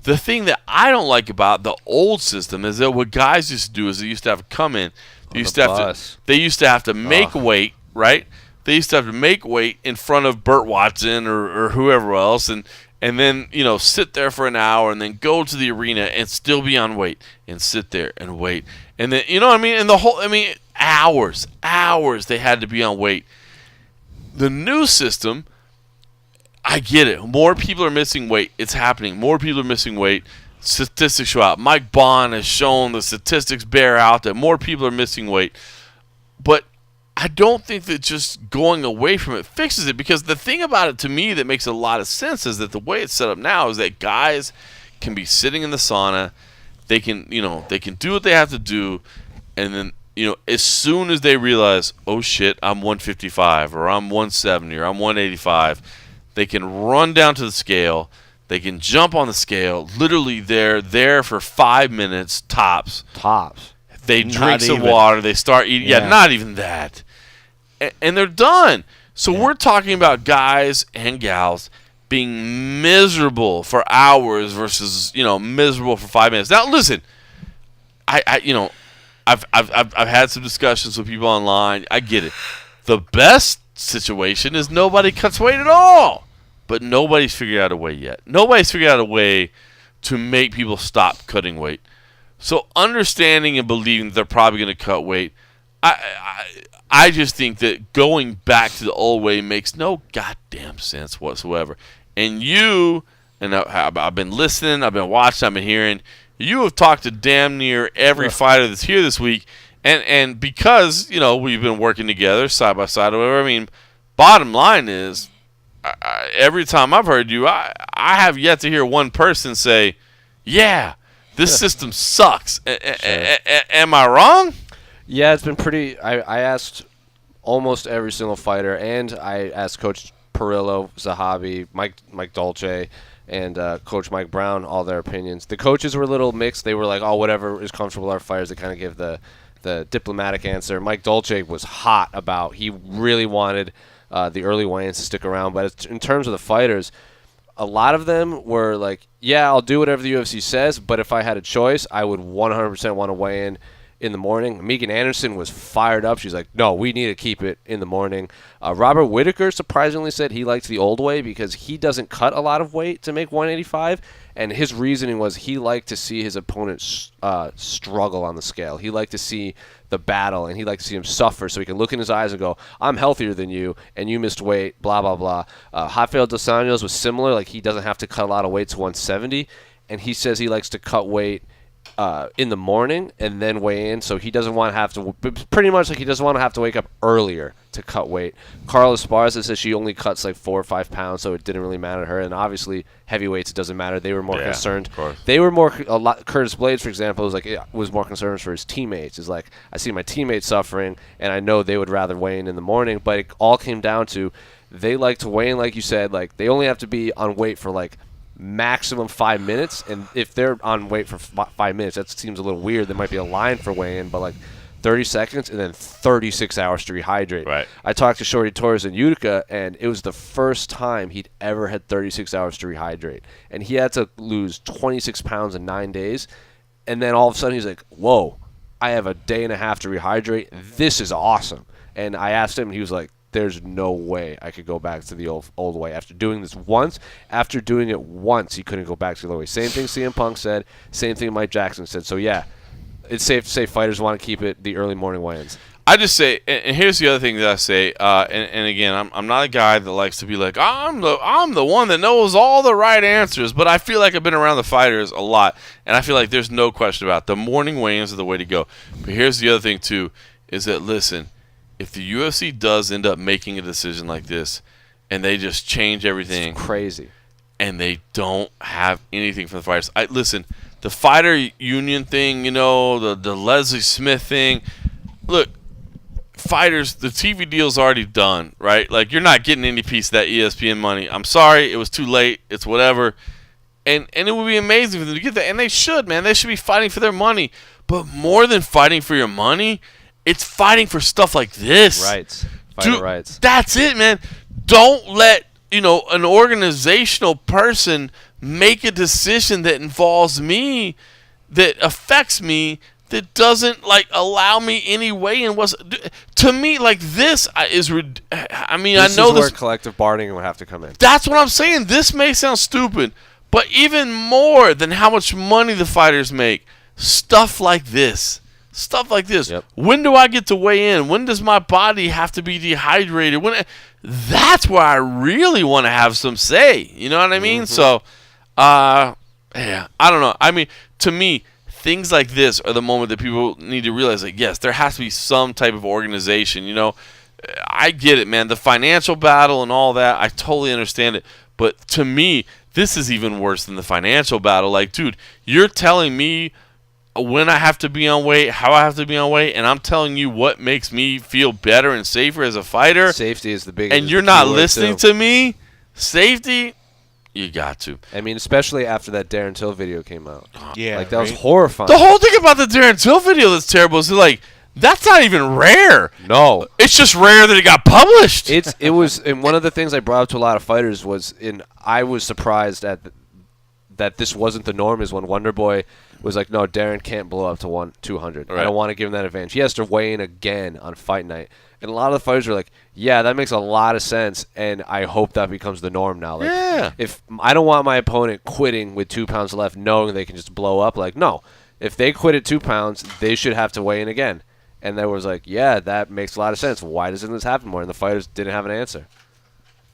The thing that I don't like about the old system is that what guys used to do is they used to have to come in. They used to have to make weight, right? They used to have to make weight in front of Burt Watson or whoever else, and then, sit there for an hour and then go to the arena and still be on weight and sit there and wait. And then, and hours they had to be on weight. The new system, I get it. More people are missing weight. It's happening. More people are missing weight. Statistics show out. Mike Bond has shown the statistics bear out that more people are missing weight. But I don't think that just going away from it fixes it, because the thing about it to me that makes a lot of sense is that the way it's set up now is that guys can be sitting in the sauna, they can do what they have to do, and then as soon as they realize, oh shit, I'm 155 or I'm 170 or I'm 185, they can run down to the scale, they can jump on the scale. Literally, they're there for 5 minutes tops. They drink some water. They start eating. Yeah, not even that. And they're done. So we're talking about guys and gals being miserable for hours versus, miserable for 5 minutes. Now, listen, I've had some discussions with people online. I get it. The best situation is nobody cuts weight at all. But nobody's figured out a way yet. Nobody's figured out a way to make people stop cutting weight. So understanding and believing that they're probably going to cut weight, I just think that going back to the old way makes no goddamn sense whatsoever. And I've been listening, I've been watching, I've been hearing. You have talked to damn near every fighter that's here this week, and because we've been working together side by side or whatever. Bottom line is, every time I've heard you, I have yet to hear one person say, "Yeah, this system sucks." Am I wrong? Yeah, it's been pretty. I asked almost every single fighter, and I asked Coach Perillo, Zahabi, Mike Dolce, and Coach Mike Brown all their opinions. The coaches were a little mixed. They were like, "Oh, whatever is comfortable with our fighters." They kind of give the diplomatic answer. Mike Dolce was hot about. He really wanted the early weigh-ins to stick around, but in terms of the fighters, a lot of them were like, "Yeah, I'll do whatever the UFC says, but if I had a choice, I would 100% want to weigh in the morning." Megan Anderson was fired up. She's like, "No, we need to keep it in the morning." Robert Whittaker surprisingly said he liked the old way because he doesn't cut a lot of weight to make 185, and his reasoning was he liked to see his opponent struggle on the scale. He liked to see the battle, and he liked to see him suffer so he can look in his eyes and go, "I'm healthier than you, and you missed weight, blah, blah, blah." Rafael Dos Anjos was similar. Like, he doesn't have to cut a lot of weight to 170, and he says he likes to cut weight in the morning and then weigh in, so he doesn't want to have to. Pretty much like he doesn't want to have to wake up earlier to cut weight. Carla Esparza says she only cuts like 4 or 5 pounds, so it didn't really matter to her. And obviously heavyweights, it doesn't matter. They were more concerned. Of course. They were more a lot. Curtis Blades, for example, was more concerned for his teammates. Is like, I see my teammates suffering, and I know they would rather weigh in the morning. But it all came down to they like to weigh in, like you said. Like they only have to be on weight for like maximum 5 minutes, and if they're on weight for 5 minutes, that seems a little weird. There might be a line for weigh-in, but like 30 seconds and then 36 hours to rehydrate. Right. I talked to Shorty Torres in Utica, and it was the first time he'd ever had 36 hours to rehydrate, and he had to lose 26 pounds in 9 days, and then all of a sudden he's like, whoa, I have a day and a half to rehydrate. This is awesome. And I asked him, and he was like, there's no way I could go back to the old way. After doing this once, after doing it once, he couldn't go back to the old way. Same thing CM Punk said. Same thing Mike Jackson said. So, yeah, it's safe to say fighters want to keep it the early morning weigh-ins. I just say, and here's the other thing that I say, and again, I'm not a guy that likes to be like, I'm the one that knows all the right answers, but I feel like I've been around the fighters a lot, and I feel like there's no question about it. The morning weigh-ins are the way to go. But here's the other thing, too, is that, listen, if the UFC does end up making a decision like this, and they just change everything, It's crazy, and they don't have anything for the fighters. Listen, the fighter union thing, the Leslie Smith thing. Look, fighters, the TV deal's already done, right? Like, you're not getting any piece of that ESPN money. I'm sorry, it was too late. It's whatever. And it would be amazing for them to get that. And they should, man. They should be fighting for their money. But more than fighting for your money, it's fighting for stuff like this. rights, fighter rights. That's it, man. Don't let, an organizational person make a decision that involves me, that affects me, that doesn't allow me any way in what's to me like this is. I mean, This I know is where this. collective bargaining would have to come in. That's what I'm saying. This may sound stupid, but even more than how much money the fighters make, stuff like this. Stuff like this. Yep. When do I get to weigh in? When does my body have to be dehydrated? That's where I really want to have some say. You know what I mean? So, yeah, I don't know. I mean, to me, things like this are the moment that people need to realize that, yes, there has to be some type of organization. I get it, man. The financial battle and all that, I totally understand it. But to me, this is even worse than the financial battle. Like, dude, you're telling me when I have to be on weight, how I have to be on weight, and I'm telling you what makes me feel better and safer as a fighter. Safety is the biggest. And you're not listening to me. Safety, you got to. I mean, especially after that Darren Till video came out. Yeah, that was right? horrifying. The whole thing about the Darren Till video that's terrible is that's not even rare. No, It's just rare that it got published. it was, and one of the things I brought up to a lot of fighters was, I was surprised that this wasn't the norm, is when Wonder Boy was like, no, Darren can't blow up to 200. Right. I don't want to give him that advantage. He has to weigh in again on fight night. And a lot of the fighters were like, yeah, that makes a lot of sense, and I hope that becomes the norm now. Like, Yeah. if I don't want my opponent quitting with 2 pounds left knowing they can just blow up, no. If they quit at 2 pounds, they should have to weigh in again. And there was like, yeah, that makes a lot of sense. Why doesn't this happen more? And the fighters didn't have an answer.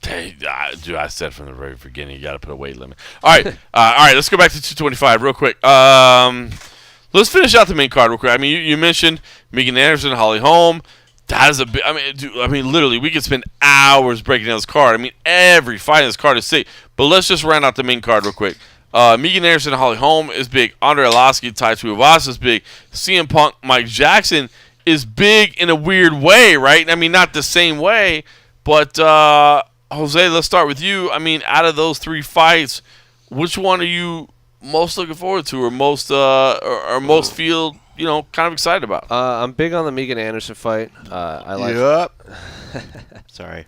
Hey, dude, I said from the very beginning, you got to put a weight limit. All right, let's go back to 225 real quick. Let's finish out the main card real quick. I mean, you mentioned Megan Anderson, Holly Holm. That is a big. I mean, literally, we could spend hours breaking down this card. I mean, every fight in this card is sick. But let's just round out the main card real quick. Megan Anderson, Holly Holm is big. Andre Arlovski, Tai Tuivasa is big. CM Punk, Mike Jackson is big in a weird way, right? I mean, not the same way, but Jose, let's start with you. I mean, out of those 3 fights, which one are you most looking forward to, or most feel kind of excited about? I'm big on the Megan Anderson fight. I like. Yep. Sorry.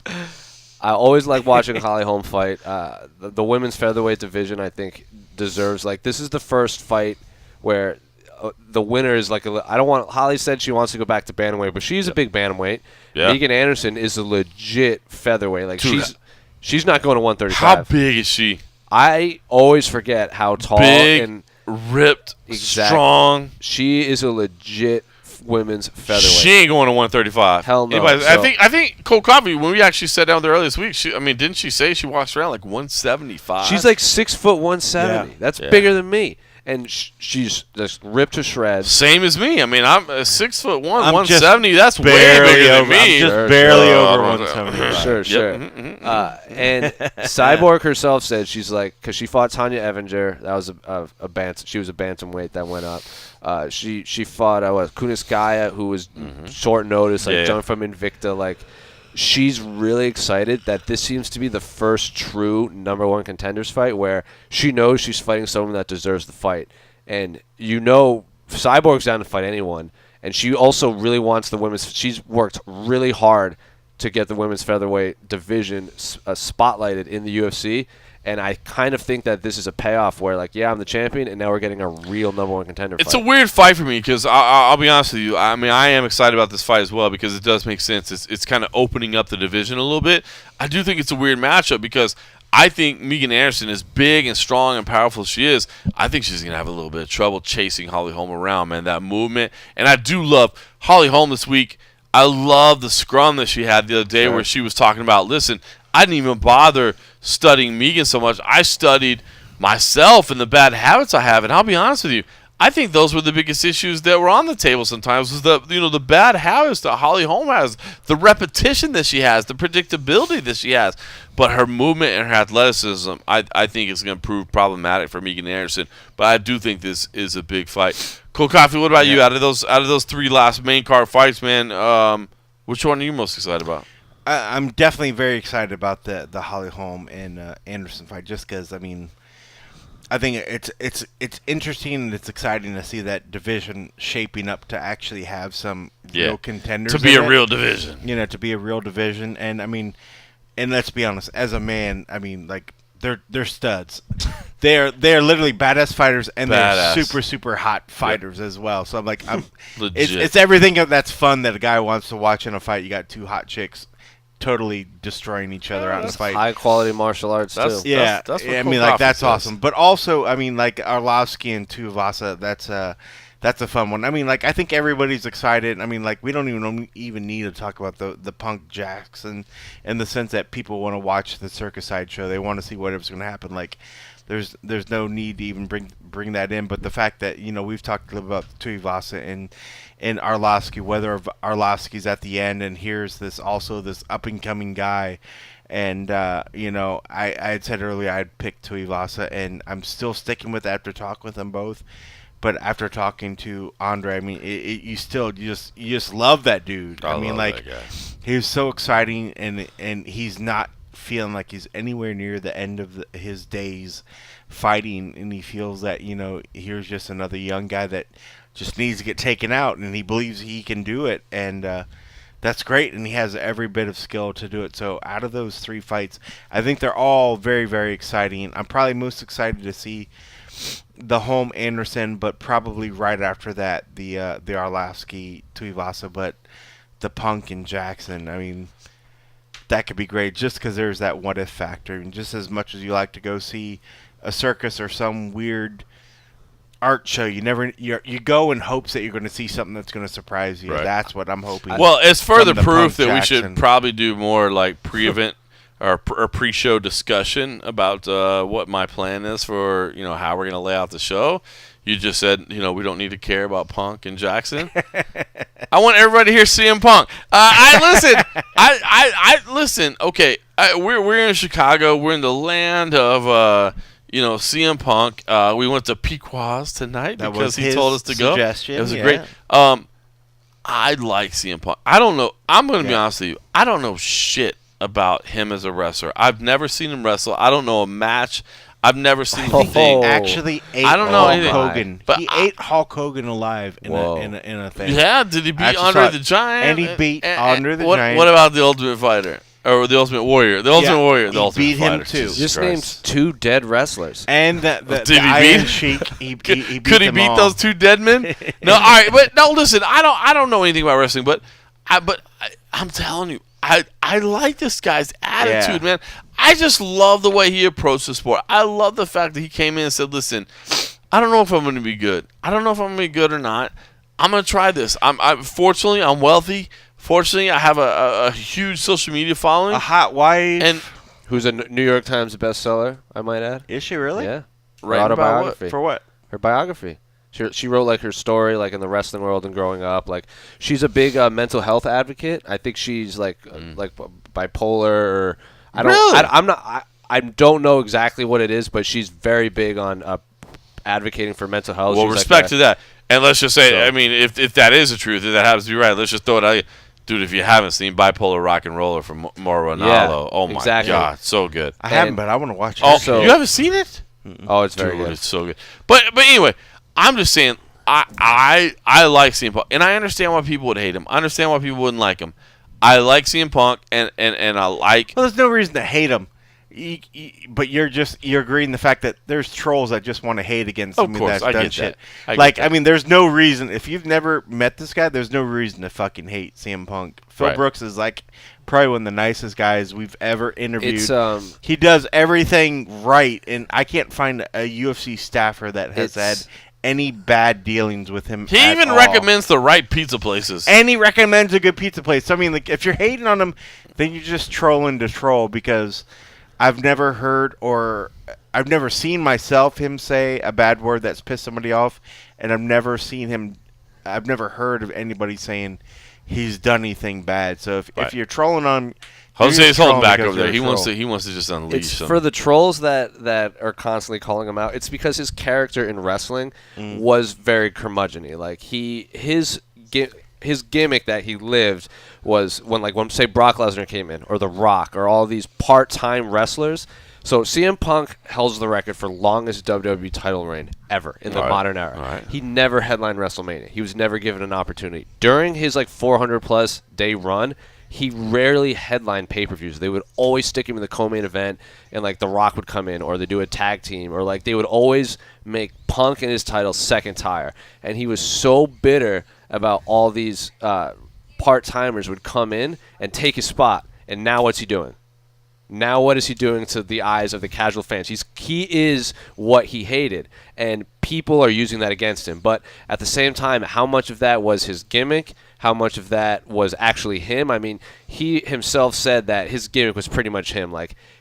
I always like watching Holly Holm fight. The women's featherweight division, I think, deserves, this is the first fight where the winner is I don't want. Holly said she wants to go back to bantamweight, but she's a big bantamweight. Yeah. Megan Anderson is a legit featherweight. Dude, she's not going to 135. How big is she? I always forget how tall Big, and ripped, strong. She is a legit women's featherweight. She ain't going to 135. Hell no. I think Cole Coffey, when we actually sat down there earlier this week, didn't she say she walks around 175? She's 6 foot 170. Yeah. That's Yeah. bigger than me. and she's just ripped to shreds. Same as me. I mean, I'm 6'1", I'm 170. That's way barely bigger than over. me. I'm just barely over 170. Sure. And Cyborg herself said she's like, because she fought Tanya Evinger. That was a bantam. She was a bantamweight that went up. She fought Kuniskaya, who was short notice, like jumping from Invicta. Like, she's really excited that this seems to be the first true #1 contenders fight where she knows she's fighting someone that deserves the fight. And Cyborg's down to fight anyone. And she also really wants the women's. She's worked really hard to get the women's featherweight division spotlighted in the UFC. And I kind of think that this is a payoff where, like, yeah, I'm the champion, and now we're getting a real #1 contender fight. It's a weird fight for me because I'll be honest with you. I mean, I am excited about this fight as well because it does make sense. It's kind of opening up the division a little bit. I do think it's a weird matchup because I think Megan Anderson, as big and strong and powerful as she is, I think she's going to have a little bit of trouble chasing Holly Holm around, man, that movement. And I do love Holly Holm this week. I love the scrum that she had the other day where she was talking about, listen, I didn't even bother studying Megan so much. I studied myself and the bad habits I have. And I'll be honest with you, I think those were the biggest issues that were on the table sometimes was the bad habits that Holly Holm has, the repetition that she has, the predictability that she has. But her movement and her athleticism, I think is going to prove problematic for Megan Anderson. But I do think this is a big fight. Cole Coffey, what about you? Out of those three last main card fights, man, which one are you most excited about? I'm definitely very excited about the Holly Holm and Anderson fight, just because I mean, I think it's interesting and it's exciting to see that division shaping up to actually have some real contenders to be a real division. You know, to be a real division, and I mean, and let's be honest, as a man, I mean, like they're studs. They're literally badass fighters, and they're super hot fighters as well. So I'm like, it's everything that's fun that a guy wants to watch in a fight. You got two hot chicks totally destroying each other out in the fight. High quality martial arts too. Yeah, that's I mean, like that's awesome. But also, I mean, like Arlovsky and Tuivasa, that's a fun one. I mean, like I think everybody's excited. I mean, like we don't even need to talk about the Punk Jackson in the sense that people want to watch the Circus Sideshow. They want to see whatever's going to happen. Like there's no need to even bring that in. But the fact that we've talked a little about Tuivasa and Arlovsky, whether Arlovsky's at the end, and here's this up and coming guy, and I had said earlier I'd pick Tuivasa, and I'm still sticking with it after talking with them both. But after talking to Andre, I mean, you just love that dude. I mean, like he was so exciting, and he's not feeling like he's anywhere near the end of his days fighting, and he feels that here's just another young guy that just needs to get taken out, and he believes he can do it, and that's great, and he has every bit of skill to do it. So out of those three fights, I think they're all very, very exciting. I'm probably most excited to see the Holm Anderson, but probably right after that the Arlovsky Tuivasa, but the Punk and Jackson, I mean, that could be great just because there's that what if factor, and just as much as you like to go see a circus or some weird art show, you go in hopes that you're going to see something that's going to surprise you. Right. That's what I'm hoping. Well, it's further proof that we should probably do more like pre-event or pre-show discussion about what my plan is for how we're going to lay out the show. You just said we don't need to care about Punk and Jackson. I want everybody to hear CM Punk. I listen. Okay, we're in Chicago. We're in the land of CM Punk. We went to Pequod's tonight because he told us to go. It was a great. I like CM Punk. I don't know. I'm going to be honest with you. I don't know shit about him as a wrestler. I've never seen him wrestle. I don't know a match. I've never seen anything. He actually ate Hulk Hogan. But he ate Hulk Hogan alive in a thing. Yeah, did he beat Andre the Giant? And he beat Andre the Giant. What about the Ultimate Fighter? Or the Ultimate Warrior? The Ultimate Warrior. The Ultimate beat Fighter. Him too. Just named two dead wrestlers. And the Iron Sheik. He could he beat those two dead men? No. All right, but no. Listen, I don't know anything about wrestling, but I'm telling you, I like this guy's attitude, man. I just love the way he approached the sport. I love the fact that he came in and said, listen, I don't know if I'm going to be good. I don't know if I'm going to be good or not. I'm going to try this. Fortunately, I'm wealthy. Fortunately, I have a huge social media following. A hot wife. And who's a New York Times bestseller, I might add. Is she really? Yeah. Right. Autobiography. For what? Her biography. She wrote like her story, like in the wrestling world and growing up. Like she's a big mental health advocate. I think she's like bipolar, or I don't. Really? I'm not. I don't know exactly what it is, but she's very big on advocating for mental health. Well, She's respect to that. And let's just say, So- I mean, if that is the truth, if that happens to be right, let's just throw it out. Dude, if you haven't seen Bipolar Rock and Roller from Mauro Ronaldo, oh my exactly. God, so good. I haven't, but I want to watch it. Oh, So- you haven't seen it? Oh, it's very Dude, good. it's so good. But anyway, I'm just saying, I like CM Punk, and I understand why people would hate him. I understand why people wouldn't like him. I like CM Punk, and I like. Well, there's no reason to hate him. But you're agreeing the fact that there's trolls that just want to hate against Of something course, that's I done get shit. that. Like, I mean, there's no reason. If you've never met this guy, there's no reason to fucking hate CM Punk. Phil Right. Brooks is like probably one of the nicest guys we've ever interviewed. It's He does everything right, and I can't find a UFC staffer that has had any bad dealings with him. He at even all. recommends the right pizza places. And he recommends a good pizza place. So, I mean, like, if you're hating on him, then you're just trolling to troll, because I've never heard or I've never seen him say a bad word that's pissed somebody off, and I've never heard of anybody saying he's done anything bad. So if you're trolling on him, Jose's holding back because over there. you're a troll. He wants to just unleash It's some. for the trolls that are constantly calling him out. It's because his character in wrestling was very curmudgeon-y. Like his gimmick that he lived was when say Brock Lesnar came in, or The Rock, or all these part-time wrestlers. So CM Punk holds the record for longest WWE title reign ever in the modern era. Right. He never headlined WrestleMania. He was never given an opportunity. During his 400+ day run, he rarely headlined pay-per-views. They would always stick him in the co-main event, and The Rock would come in, or they do a tag team, or they would always make Punk and his title second tier. And he was so bitter about all these part-timers would come in and take his spot. And now what's he doing? Now what is he doing to the eyes of the casual fans? He is what he hated, and people are using that against him. But at the same time, how much of that was his gimmick? How much of that was actually him? I mean, he himself said that his gimmick was pretty much him.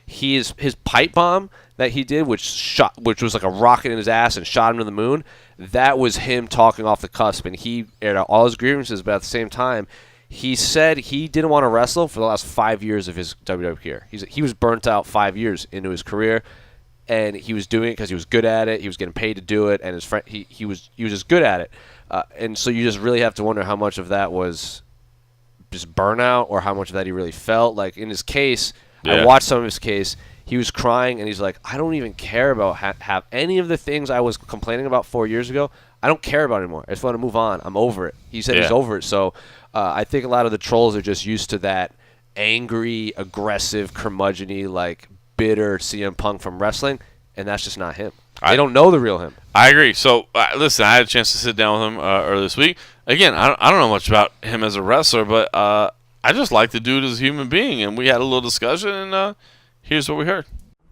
His pipe bomb that he did, which was like a rocket in his ass and shot him to the moon, that was him talking off the cusp, and he aired out all his grievances. But at the same time, he said he didn't want to wrestle for the last 5 years of his WWE career. He was burnt out 5 years into his career, and he was doing it because he was good at it. He was getting paid to do it, and his friend he was just good at it. And so you just really have to wonder how much of that was just burnout, or how much of that he really felt. Like in his case, I watched some of his case. He was crying, and he's like, I don't even care about have any of the things I was complaining about 4 years ago. I don't care about it anymore. I just want to move on. I'm over it. He said he's over it. So I think a lot of the trolls are just used to that angry, aggressive, curmudgeon-y, bitter CM Punk from wrestling, and that's just not him. They don't know the real him. I agree. So, listen, I had a chance to sit down with him earlier this week. Again, I don't know much about him as a wrestler, but I just like the dude as a human being, and we had a little discussion, and here's what we heard.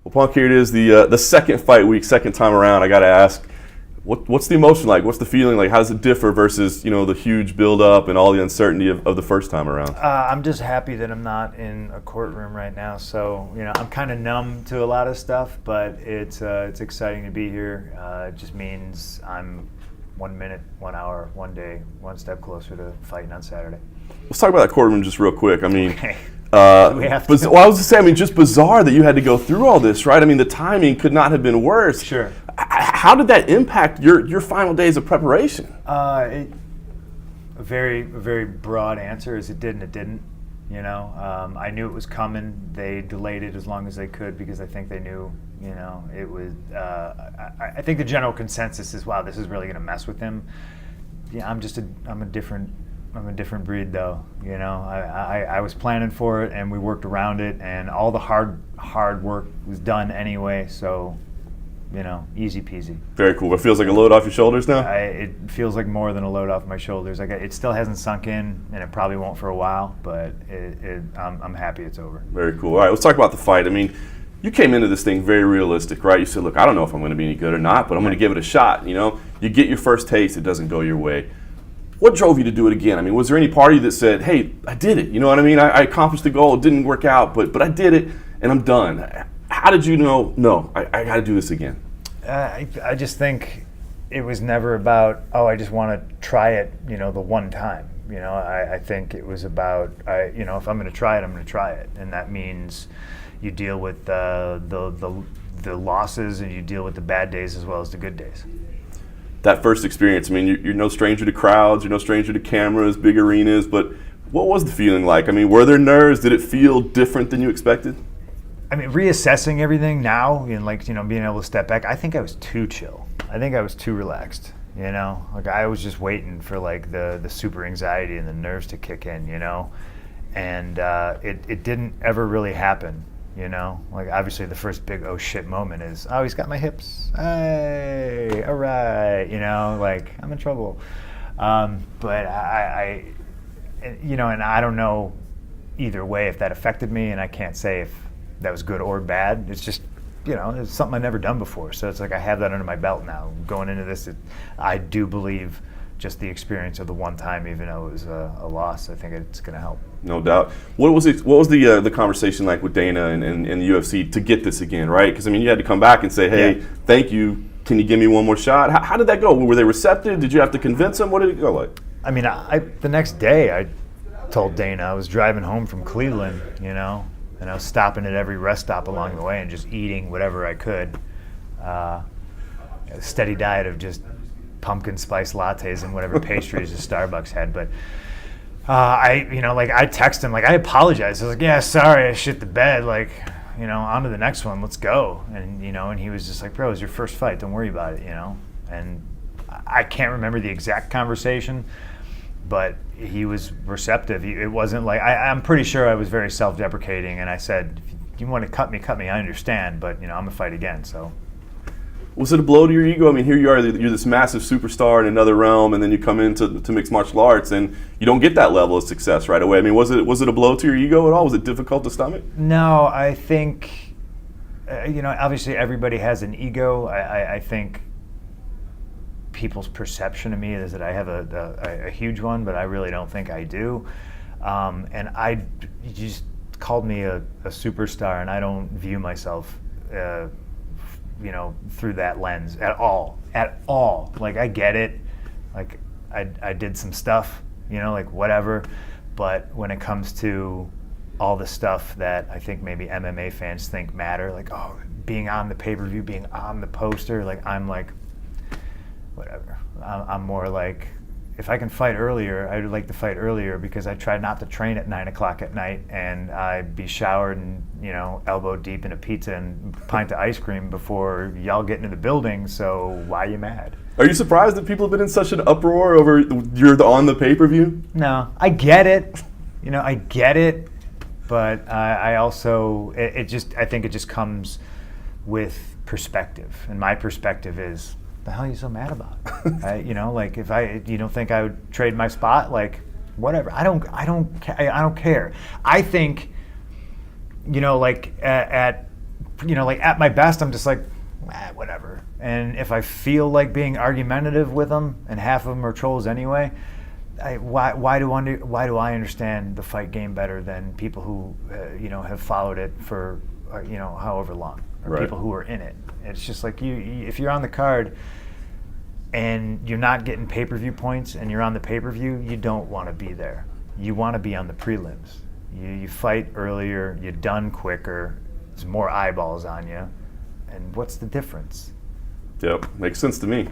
Well, Punk, here it is, the second fight week, second time around. I got to ask, what's the emotion like? What's the feeling like? How does it differ versus the huge build-up and all the uncertainty of the first time around? I'm just happy that I'm not in a courtroom right now. So I'm kind of numb to a lot of stuff, but it's exciting to be here. It just means I'm 1 minute, 1 hour, 1 day, one step closer to fighting on Saturday. Let's talk about that courtroom just real quick. I mean, Okay. we have to. Well, I was just saying, just bizarre that you had to go through all this, right? I mean, the timing could not have been worse. Sure. How did that impact your final days of preparation? A very broad answer is it did and it didn't. I knew it was coming. They delayed it as long as they could because I think they knew. It was. I think the general consensus is, wow, this is really going to mess with him. Yeah, I'm a different breed, though. I was planning for it, and we worked around it, and all the hard work was done anyway. So, easy peasy. Very cool. It feels like a load off your shoulders now? It feels like more than a load off my shoulders. It still hasn't sunk in, and it probably won't for a while, but I'm happy it's over. Very cool. All right, let's talk about the fight. I mean, you came into this thing very realistic, right? You said, look, I don't know if I'm going to be any good or not, but I'm going to give it a shot. You get your first taste, it doesn't go your way. What drove you to do it again? I mean, was there any party that said, hey, I did it? You know what I mean? I accomplished the goal. It didn't work out, but I did it, and I'm done. How did you know, no, I got to do this again? I just think it was never about, oh, I just want to try it, the one time. I think it was about, if I'm going to try it, I'm going to try it. And that means you deal with the losses and you deal with the bad days as well as the good days. That first experience, I mean, you're no stranger to crowds, you're no stranger to cameras, big arenas, but what was the feeling like? I mean, were there nerves? Did it feel different than you expected? I mean, reassessing everything now and being able to step back, I think I was too chill. I think I was too relaxed, Like I was just waiting for like the super anxiety and the nerves to kick in, And it didn't ever really happen, Like obviously the first big oh shit moment is, oh, he's got my hips. Hey, all right, like I'm in trouble. But and I don't know either way if that affected me, and I can't say if that was good or bad. It's just, it's something I've never done before. So it's like I have that under my belt now. Going into this, I do believe just the experience of the one time, even though it was a loss, I think it's going to help. No doubt. What was the conversation like with Dana and the UFC to get this again, right? Because, I mean, you had to come back and say, hey, thank you. Can you give me one more shot? How did that go? Were they receptive? Did you have to convince them? What did it go like? I mean, the next day I told Dana I was driving home from Cleveland, and I was stopping at every rest stop along the way and just eating whatever I could. A steady diet of just pumpkin spice lattes and whatever pastries the Starbucks had. But I texted him, I apologized. I was like, yeah, sorry, I shit the bed. On to the next one, let's go. And, and he was just like, bro, it's your first fight. Don't worry about it, And I can't remember the exact conversation, but he was receptive. It wasn't like, I'm pretty sure I was very self-deprecating, and I said, if you want to cut me, I understand, but, I'm going to fight again, so. Was it a blow to your ego? I mean, here you are, you're this massive superstar in another realm, and then you come into mixed martial arts, and you don't get that level of success right away. I mean, was it a blow to your ego at all? Was it difficult to stomach? No, I think, obviously everybody has an ego. I think people's perception of me is that I have a huge one, but I really don't think I do. And you just called me a superstar, and I don't view myself through that lens at all. Like, I get it. Like, I did some stuff, whatever. But when it comes to all the stuff that I think maybe MMA fans think matter, like, oh, being on the pay-per-view, being on the poster, I'm whatever. I'm more like, if I can fight earlier, I would like to fight earlier, because I try not to train at 9 o'clock at night, and I'd be showered and, elbow deep in a pizza and a pint of ice cream before y'all get into the building, so why are you mad? Are you surprised that people have been in such an uproar over you're on the pay-per-view? No, I get it. I get it, but I also, I think it just comes with perspective, and my perspective is, the hell are you so mad about? If you don't think I would trade my spot, whatever. I don't care. I think, at my best, I'm just like, whatever. And if I feel like being argumentative with them, and half of them are trolls anyway, why do I understand the fight game better than people who have followed it for however long, or right. People who are in it? It's just like if you're on the card and you're not getting pay-per-view points and you're on the pay-per-view, you don't want to be there. You want to be on the prelims. You fight earlier, you're done quicker, there's more eyeballs on you, and what's the difference? Yep, makes sense to me.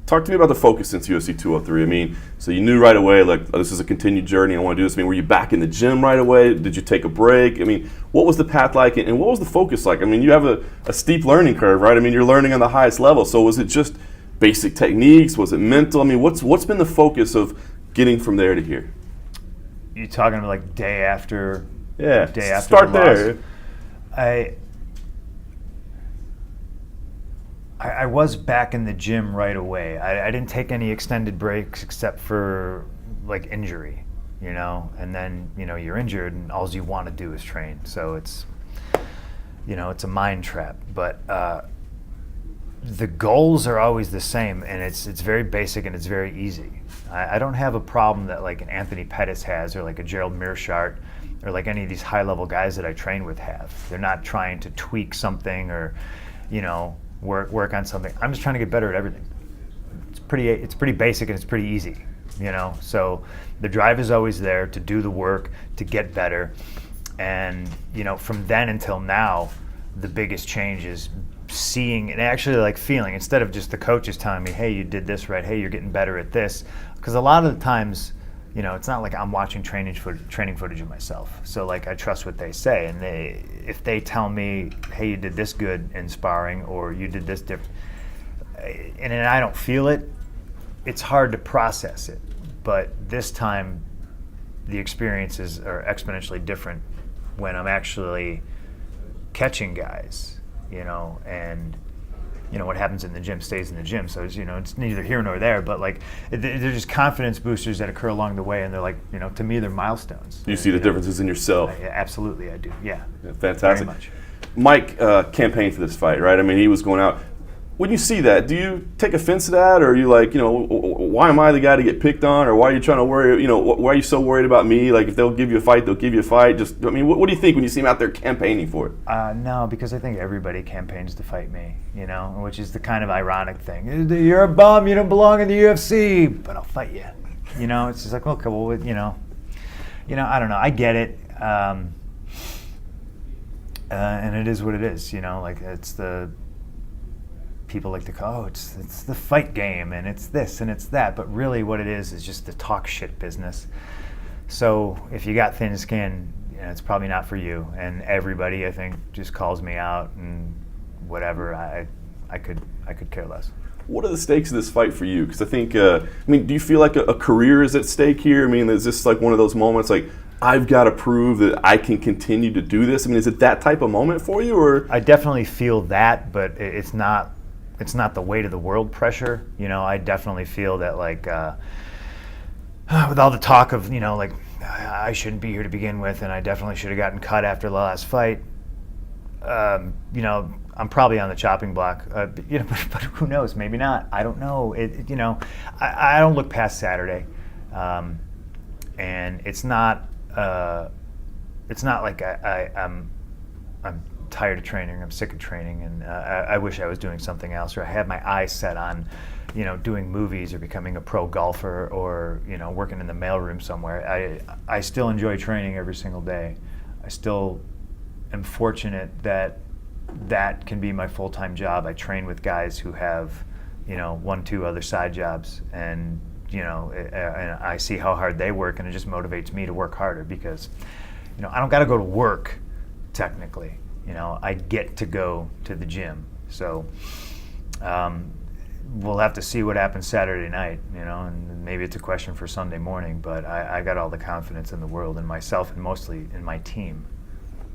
Talk to me about the focus since UFC 203. I mean, so you knew right away, this is a continued journey, I want to do this. I mean, were you back in the gym right away? Did you take a break? I mean, what was the path like, and what was the focus like? I mean, you have a steep learning curve, right? I mean, you're learning on the highest level. So was it just basic techniques? Was it mental? I mean, what's been the focus of getting from there to here? You talking about day after? Yeah, day after start the there. Loss? I was back in the gym right away. I didn't take any extended breaks except for injury, and then you're injured and all you want to do is train. So it's it's a mind trap. But the goals are always the same, and it's very basic and it's very easy. I don't have a problem that an Anthony Pettis has, or a Gerald Meerschaert, or any of these high level guys that I train with have. They're not trying to tweak something or work on something. I'm just trying to get better at everything. pretty basic and it's pretty easy, you know. So the drive is always there to do the work, to get better, and you know, from then until now, the biggest change is seeing and actually like feeling, instead of just the coaches telling me, hey, you did this right, hey, you're getting better at this, because a lot of the times, you know, it's not like I'm watching training footage of myself. So like I trust what they say, and if they tell me, hey, you did this good in sparring, or you did this different, and then I don't feel it, it's hard to process it. But this time, the experiences are exponentially different when I'm actually catching guys, you know, and you know, what happens in the gym stays in the gym. So, you know, it's neither here nor there, but like, they're just confidence boosters that occur along the way. And they're like, you know, to me, they're milestones. You see the differences in yourself. Yeah, absolutely, I do. Yeah. Fantastic. Very much. Mike campaigned for this fight, right? I mean, he was going out. When you see that, do you take offense to that, or are you like, you know, why am I the guy to get picked on, or why are you trying to worry, you know, why are you so worried about me? Like, if they'll give you a fight, they'll give you a fight. Just, I mean, what do you think when you see him out there campaigning for it? No, because I think everybody campaigns to fight me, you know, which is the kind of ironic thing. You're a bum, you don't belong in the UFC, but I'll fight you. You know, it's just like, okay, well, you know, I don't know, I get it, and it is what it is, you know, like it's the. People like to call, it's the fight game, and it's this and it's that, but really what it is just the talk shit business. So if you got thin skin, you know, it's probably not for you. And everybody, I think, just calls me out and whatever. I could care less. What are the stakes of this fight for you? Because I think, I mean, do you feel like a career is at stake here? I mean, is this like one of those moments like, I've got to prove that I can continue to do this? I mean, is it that type of moment for you, or? I definitely feel that, but it's not the weight of the world pressure. You know, I definitely feel that, like, with all the talk of, you know, like, I shouldn't be here to begin with, and I definitely should have gotten cut after the last fight. You know, I'm probably on the chopping block. You know, but who knows? Maybe not. I don't know. You know, I don't look past Saturday, and it's not like I'm tired of training, I'm sick of training, and I wish I was doing something else, or I had my eyes set on, you know, doing movies or becoming a pro golfer, or, you know, working in the mailroom somewhere. I still enjoy training every single day. I still am fortunate that can be my full-time job. I train with guys who have, you know, 1-2 other side jobs, and, you know, and I see how hard they work, and it just motivates me to work harder, because, you know, I don't got to go to work technically. You know, I get to go to the gym. So we'll have to see what happens Saturday night, you know, and maybe it's a question for Sunday morning, but I got all the confidence in the world in myself, and mostly in my team.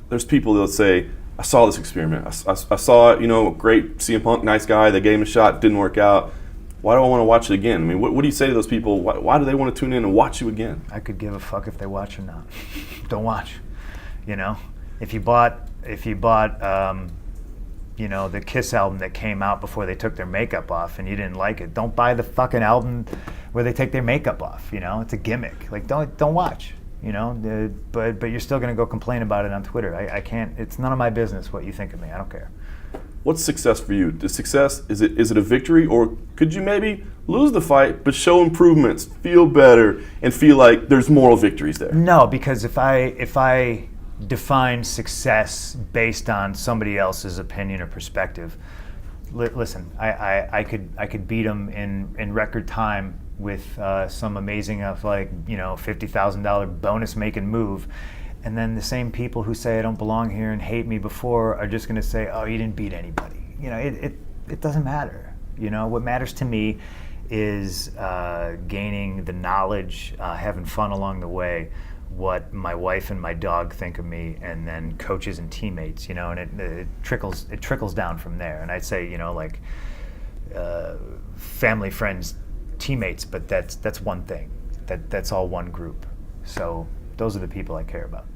There's people that say, I saw this experiment. I saw it, you know, great CM Punk, nice guy. They gave him a shot, didn't work out. Why do I want to watch it again? I mean, what do you say to those people? Why do they want to tune in and watch you again? I could give a fuck if they watch or not. Don't watch, you know. If you bought you know, the Kiss album that came out before they took their makeup off and you didn't like it, don't buy the fucking album where they take their makeup off, you know? It's a gimmick. Like, don't watch, you know? But you're still going to go complain about it on Twitter. I can't, it's none of my business what you think of me. I don't care. What's success for you? Is success, is it a victory, or could you maybe lose the fight but show improvements, feel better, and feel like there's moral victories there? No, because if I define success based on somebody else's opinion or perspective, listen, I could beat them in record time with some amazing like, you know, $50,000 bonus making move, and then the same people who say I don't belong here and hate me before are just going to say, oh, you didn't beat anybody. You know, it doesn't matter. You know, what matters to me is gaining the knowledge, having fun along the way, what my wife and my dog think of me, and then coaches and teammates, you know, and it trickles down from there. And I'd say, you know, like family, friends, teammates, but that's one thing. That's all one group. So those are the people I care about.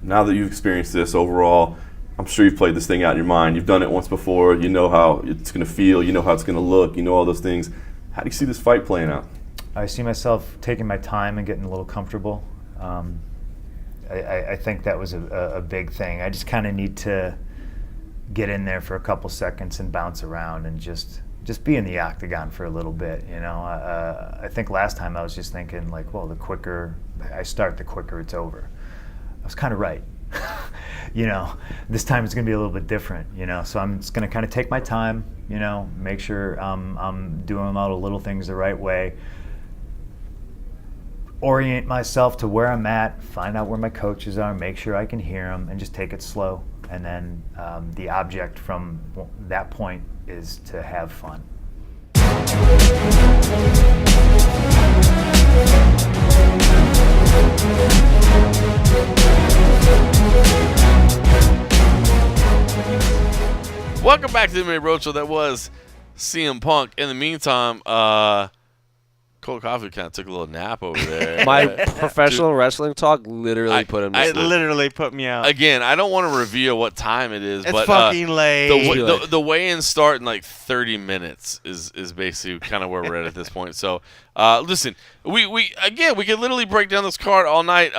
Now that you've experienced this overall, I'm sure you've played this thing out in your mind. You've done it once before. You know how it's going to feel. You know how it's going to look. You know all those things. How do you see this fight playing out? I see myself taking my time and getting a little comfortable. I think that was a big thing. I just kind of need to get in there for a couple seconds and bounce around and just just be in the octagon for a little bit, you know. I think last time I was just thinking like, well, the quicker I start, the quicker it's over. I was kind of right. You know, this time it's going to be a little bit different, you know. So I'm just going to kind of take my time, you know, make sure I'm doing all the little things the right way. Orient myself to where I'm at, find out where my coaches are, make sure I can hear them, and just take it slow. And then the object from that point is to have fun. Welcome back to the MMA Roadshow. That was CM Punk. In the meantime, Cole Coffey kind of took a little nap over there. My professional wrestling talk literally put him to It sleep. literally put me out. Again, I don't want to reveal what time it is, It's but fucking late. the weigh-in start in like 30 minutes is basically kind of where we're at this point. So, listen, we could literally break down this card all night,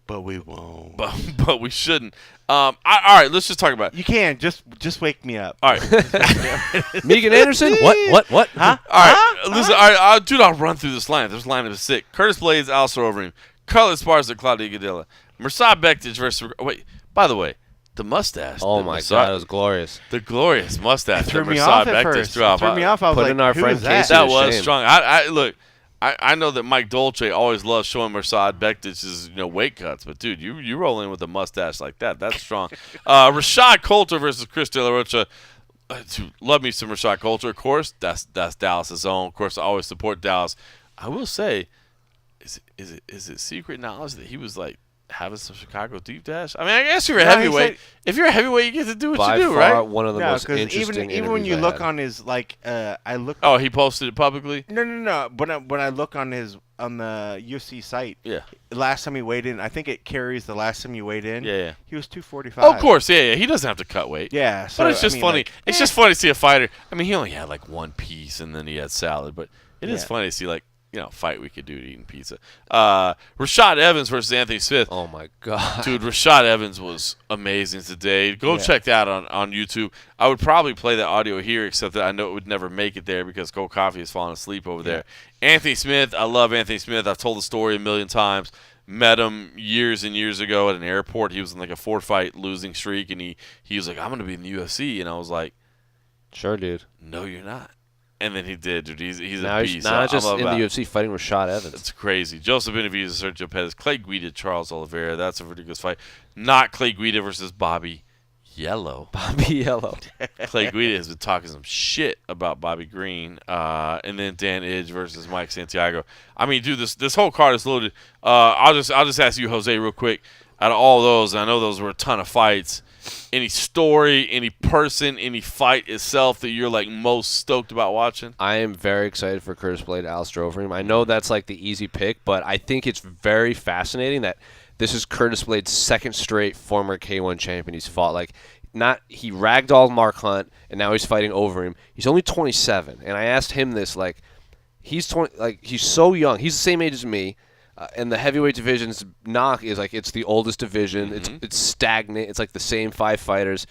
but we won't. but we shouldn't. All right, let's just talk about it. You can just wake me up. All right. Megan Anderson? What? Huh? All right, listen. All right, dude, I'll run through this lineup. This lineup is sick. Curtis Blades, Alistair Overeem, Carlos Esparza, Claudia Gadelha, Mirsad Bektic versus. Wait, by the way, the mustache. Oh my God, it was glorious. The glorious mustache. Threw that me Mirsad off at Bektic first. threw off. Threw me off. I was Put like, in our who friend is that? Casey. That to was shame. strong. I look. I know that Mike Dolce always loves showing Mirsad Bektic's weight cuts, but dude, you roll in with a mustache like that. That's strong. Rashad Coulter versus Chris De La Rocha. Love me some Rashad Coulter, of course. That's Dallas' own. Of course, I always support Dallas. I will say, is it secret knowledge that he was like having some Chicago deep dash? I mean, I guess you're a heavyweight. If you're a heavyweight, you get to do what By you do, far, right? one of the No, most because interesting even when interviews you I look had. on his I look. Oh, he posted it publicly. No. When I look on the UFC site, Yeah. last time he weighed in, I think it carries the last time he weighed in. Yeah. He was 245. Oh, of course, yeah. He doesn't have to cut weight. Yeah. So, But it's just I mean, funny. like, It's just funny to see a fighter. I mean, he only had like one piece, and then he had salad. But it is Yeah. funny to see like fight we could do to eating pizza. Rashad Evans versus Anthony Smith. Oh my God. Dude, Rashad Evans was amazing today. Go check that on YouTube. I would probably play that audio here, except that I know it would never make it there because Cole Coffey has fallen asleep over there. Anthony Smith, I love Anthony Smith. I've told the story a million times. Met him years and years ago at an airport. He was in like a 4-fight losing streak, and he was like, I'm going to be in the UFC. And I was like, Sure, dude. no, you're not. And then he did, dude. He's Now a he's beast. not I just love in the that. UFC fighting Rashad Evans. It's crazy. Joseph Benavidez, Sergio Pettis, Clay Guida, Charles Oliveira. That's a ridiculous fight. Not Clay Guida versus Bobby Yellow. Bobby Yellow. Clay Guida has been talking some shit about Bobby Green. And then Dan Idge versus Mike Santiago. I mean, dude, this whole card is loaded. I'll just ask you, Jose, real quick. Out of all those, I know those were a ton of fights. Any story, any person, any fight itself that you're like most stoked about watching? I am very excited for Curtis Blade, Alistair Overeem. I know that's like the easy pick, but I think it's very fascinating that this is Curtis Blade's second straight former K1 champion he's fought. Like, he ragdolled Mark Hunt, and now he's fighting Overeem. He's only 27, and I asked him this, like, he's 20, like he's so young. He's the same age as me. And the heavyweight division's knock is like it's the oldest division. Mm-hmm. It's stagnant. It's like the same 5 fighters.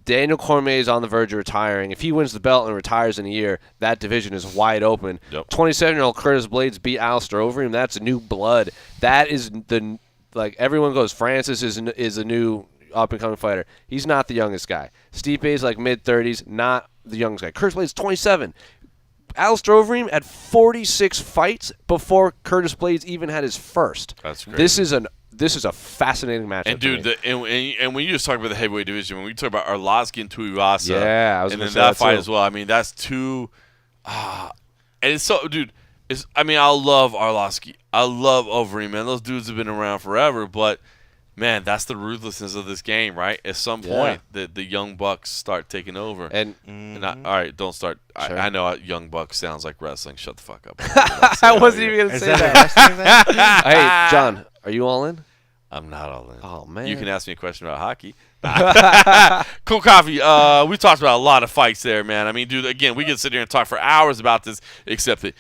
Daniel Cormier is on the verge of retiring. If he wins the belt and retires in a year, that division is wide open. Yep. 27-year-old Curtis Blades beat Alistair Overeem. That's new blood. That is everyone goes, Francis is a new up-and-coming fighter. He's not the youngest guy. Stipe's like mid-30s, not the youngest guy. Curtis Blades 27. Alistair Overeem had 46 fights before Curtis Blades even had his first. That's great. This is a fascinating matchup. And dude, and when you just talk about the heavyweight division, when we talk about Arlovsky and Tuivasa, Yeah, I was and gonna then say that that fight too. as well. I mean, that's two. And it's so, dude. I love Arlovsky. I love Overeem, man. Those dudes have been around forever, but man, that's the ruthlessness of this game, right? At some point, the young bucks start taking over. And all right, don't start. Sure. I know young bucks sounds like wrestling. Shut the fuck up. I wasn't even gonna Is say that that. a wrestling thing? Hey, John, are you all in? I'm not all in. Oh man, You can ask me a question about hockey. Cool Coffee. We talked about a lot of fights there, man. I mean, dude, again, we could sit here and talk for hours about this, except that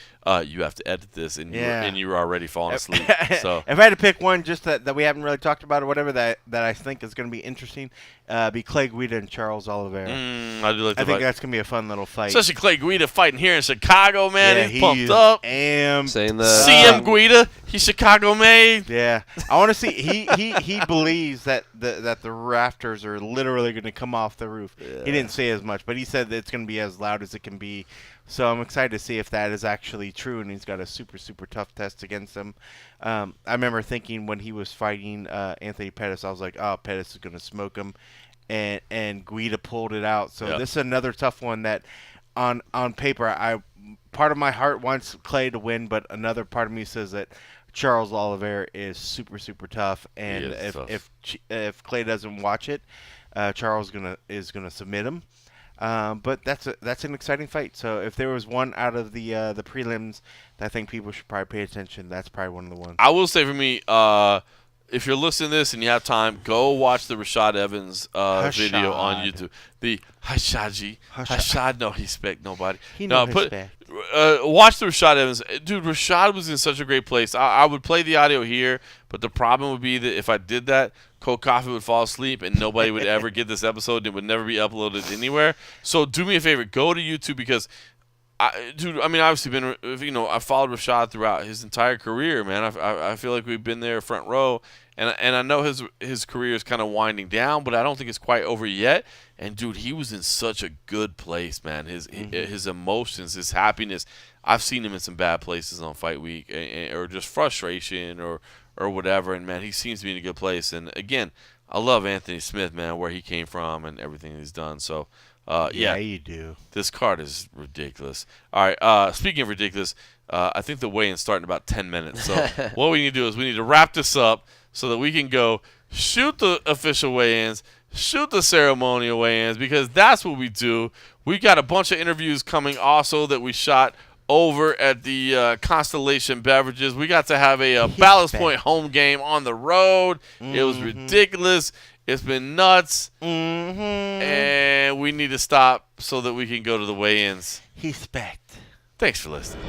you have to edit this, and you were already falling asleep. So if I had to pick one just that we haven't really talked about or whatever that I think is going to be interesting, be Clay Guida and Charles Oliveira. I do like the I think fight. that's going to be a fun little fight. Especially Clay Guida fighting here in Chicago, man. Yeah, He's pumped up. Saying the CM Guida, he's Chicago made. Yeah, I want to see. He believes that the rafters are literally going to come off the roof. Yeah. He didn't say as much, but he said that it's going to be as loud as it can be. So I'm excited to see if that is actually true, and he's got a super, super tough test against him. I remember thinking when he was fighting Anthony Pettis, I was like, oh, Pettis is going to smoke him, and Guida pulled it out. So this is another tough one that on paper, part of my heart wants Clay to win, but another part of me says that Charles Oliveira is super, super tough, and if Clay doesn't watch it, Charles is gonna submit him. But that's an exciting fight. So if there was one out of the prelims that I think people should probably pay attention, that's probably one of the ones. I will say for me, if you're listening to this and you have time, go watch the Rashad Evans video on YouTube. The Hashad, no respect nobody. He no respect. Watch the Rashad Evans. Dude, Rashad was in such a great place. I would play the audio here, but the problem would be that if I did that, Cole Coffey would fall asleep and nobody would ever get this episode and it would never be uploaded anywhere. So do me a favor, go to YouTube because, obviously I've followed Rashad throughout his entire career, man. I feel like we've been there front row, and I know his career is kind of winding down, but I don't think it's quite over yet. And dude, he was in such a good place, man. His emotions, his happiness. I've seen him in some bad places on fight week, or just frustration, or whatever. And man, he seems to be in a good place. And again, I love Anthony Smith, man, where he came from and everything he's done. So. Yeah, you do. This card is ridiculous. All right, speaking of ridiculous, I think the weigh-in's starting in about 10 minutes. So what we need to do is we need to wrap this up so that we can go shoot the official weigh-ins, shoot the ceremonial weigh-ins, because that's what we do. We got a bunch of interviews coming also that we shot over at the Constellation Beverages. We got to have a Ballast Point home game on the road. It was ridiculous. It's been nuts, and we need to stop so that we can go to the weigh-ins. Respect. Thanks for listening.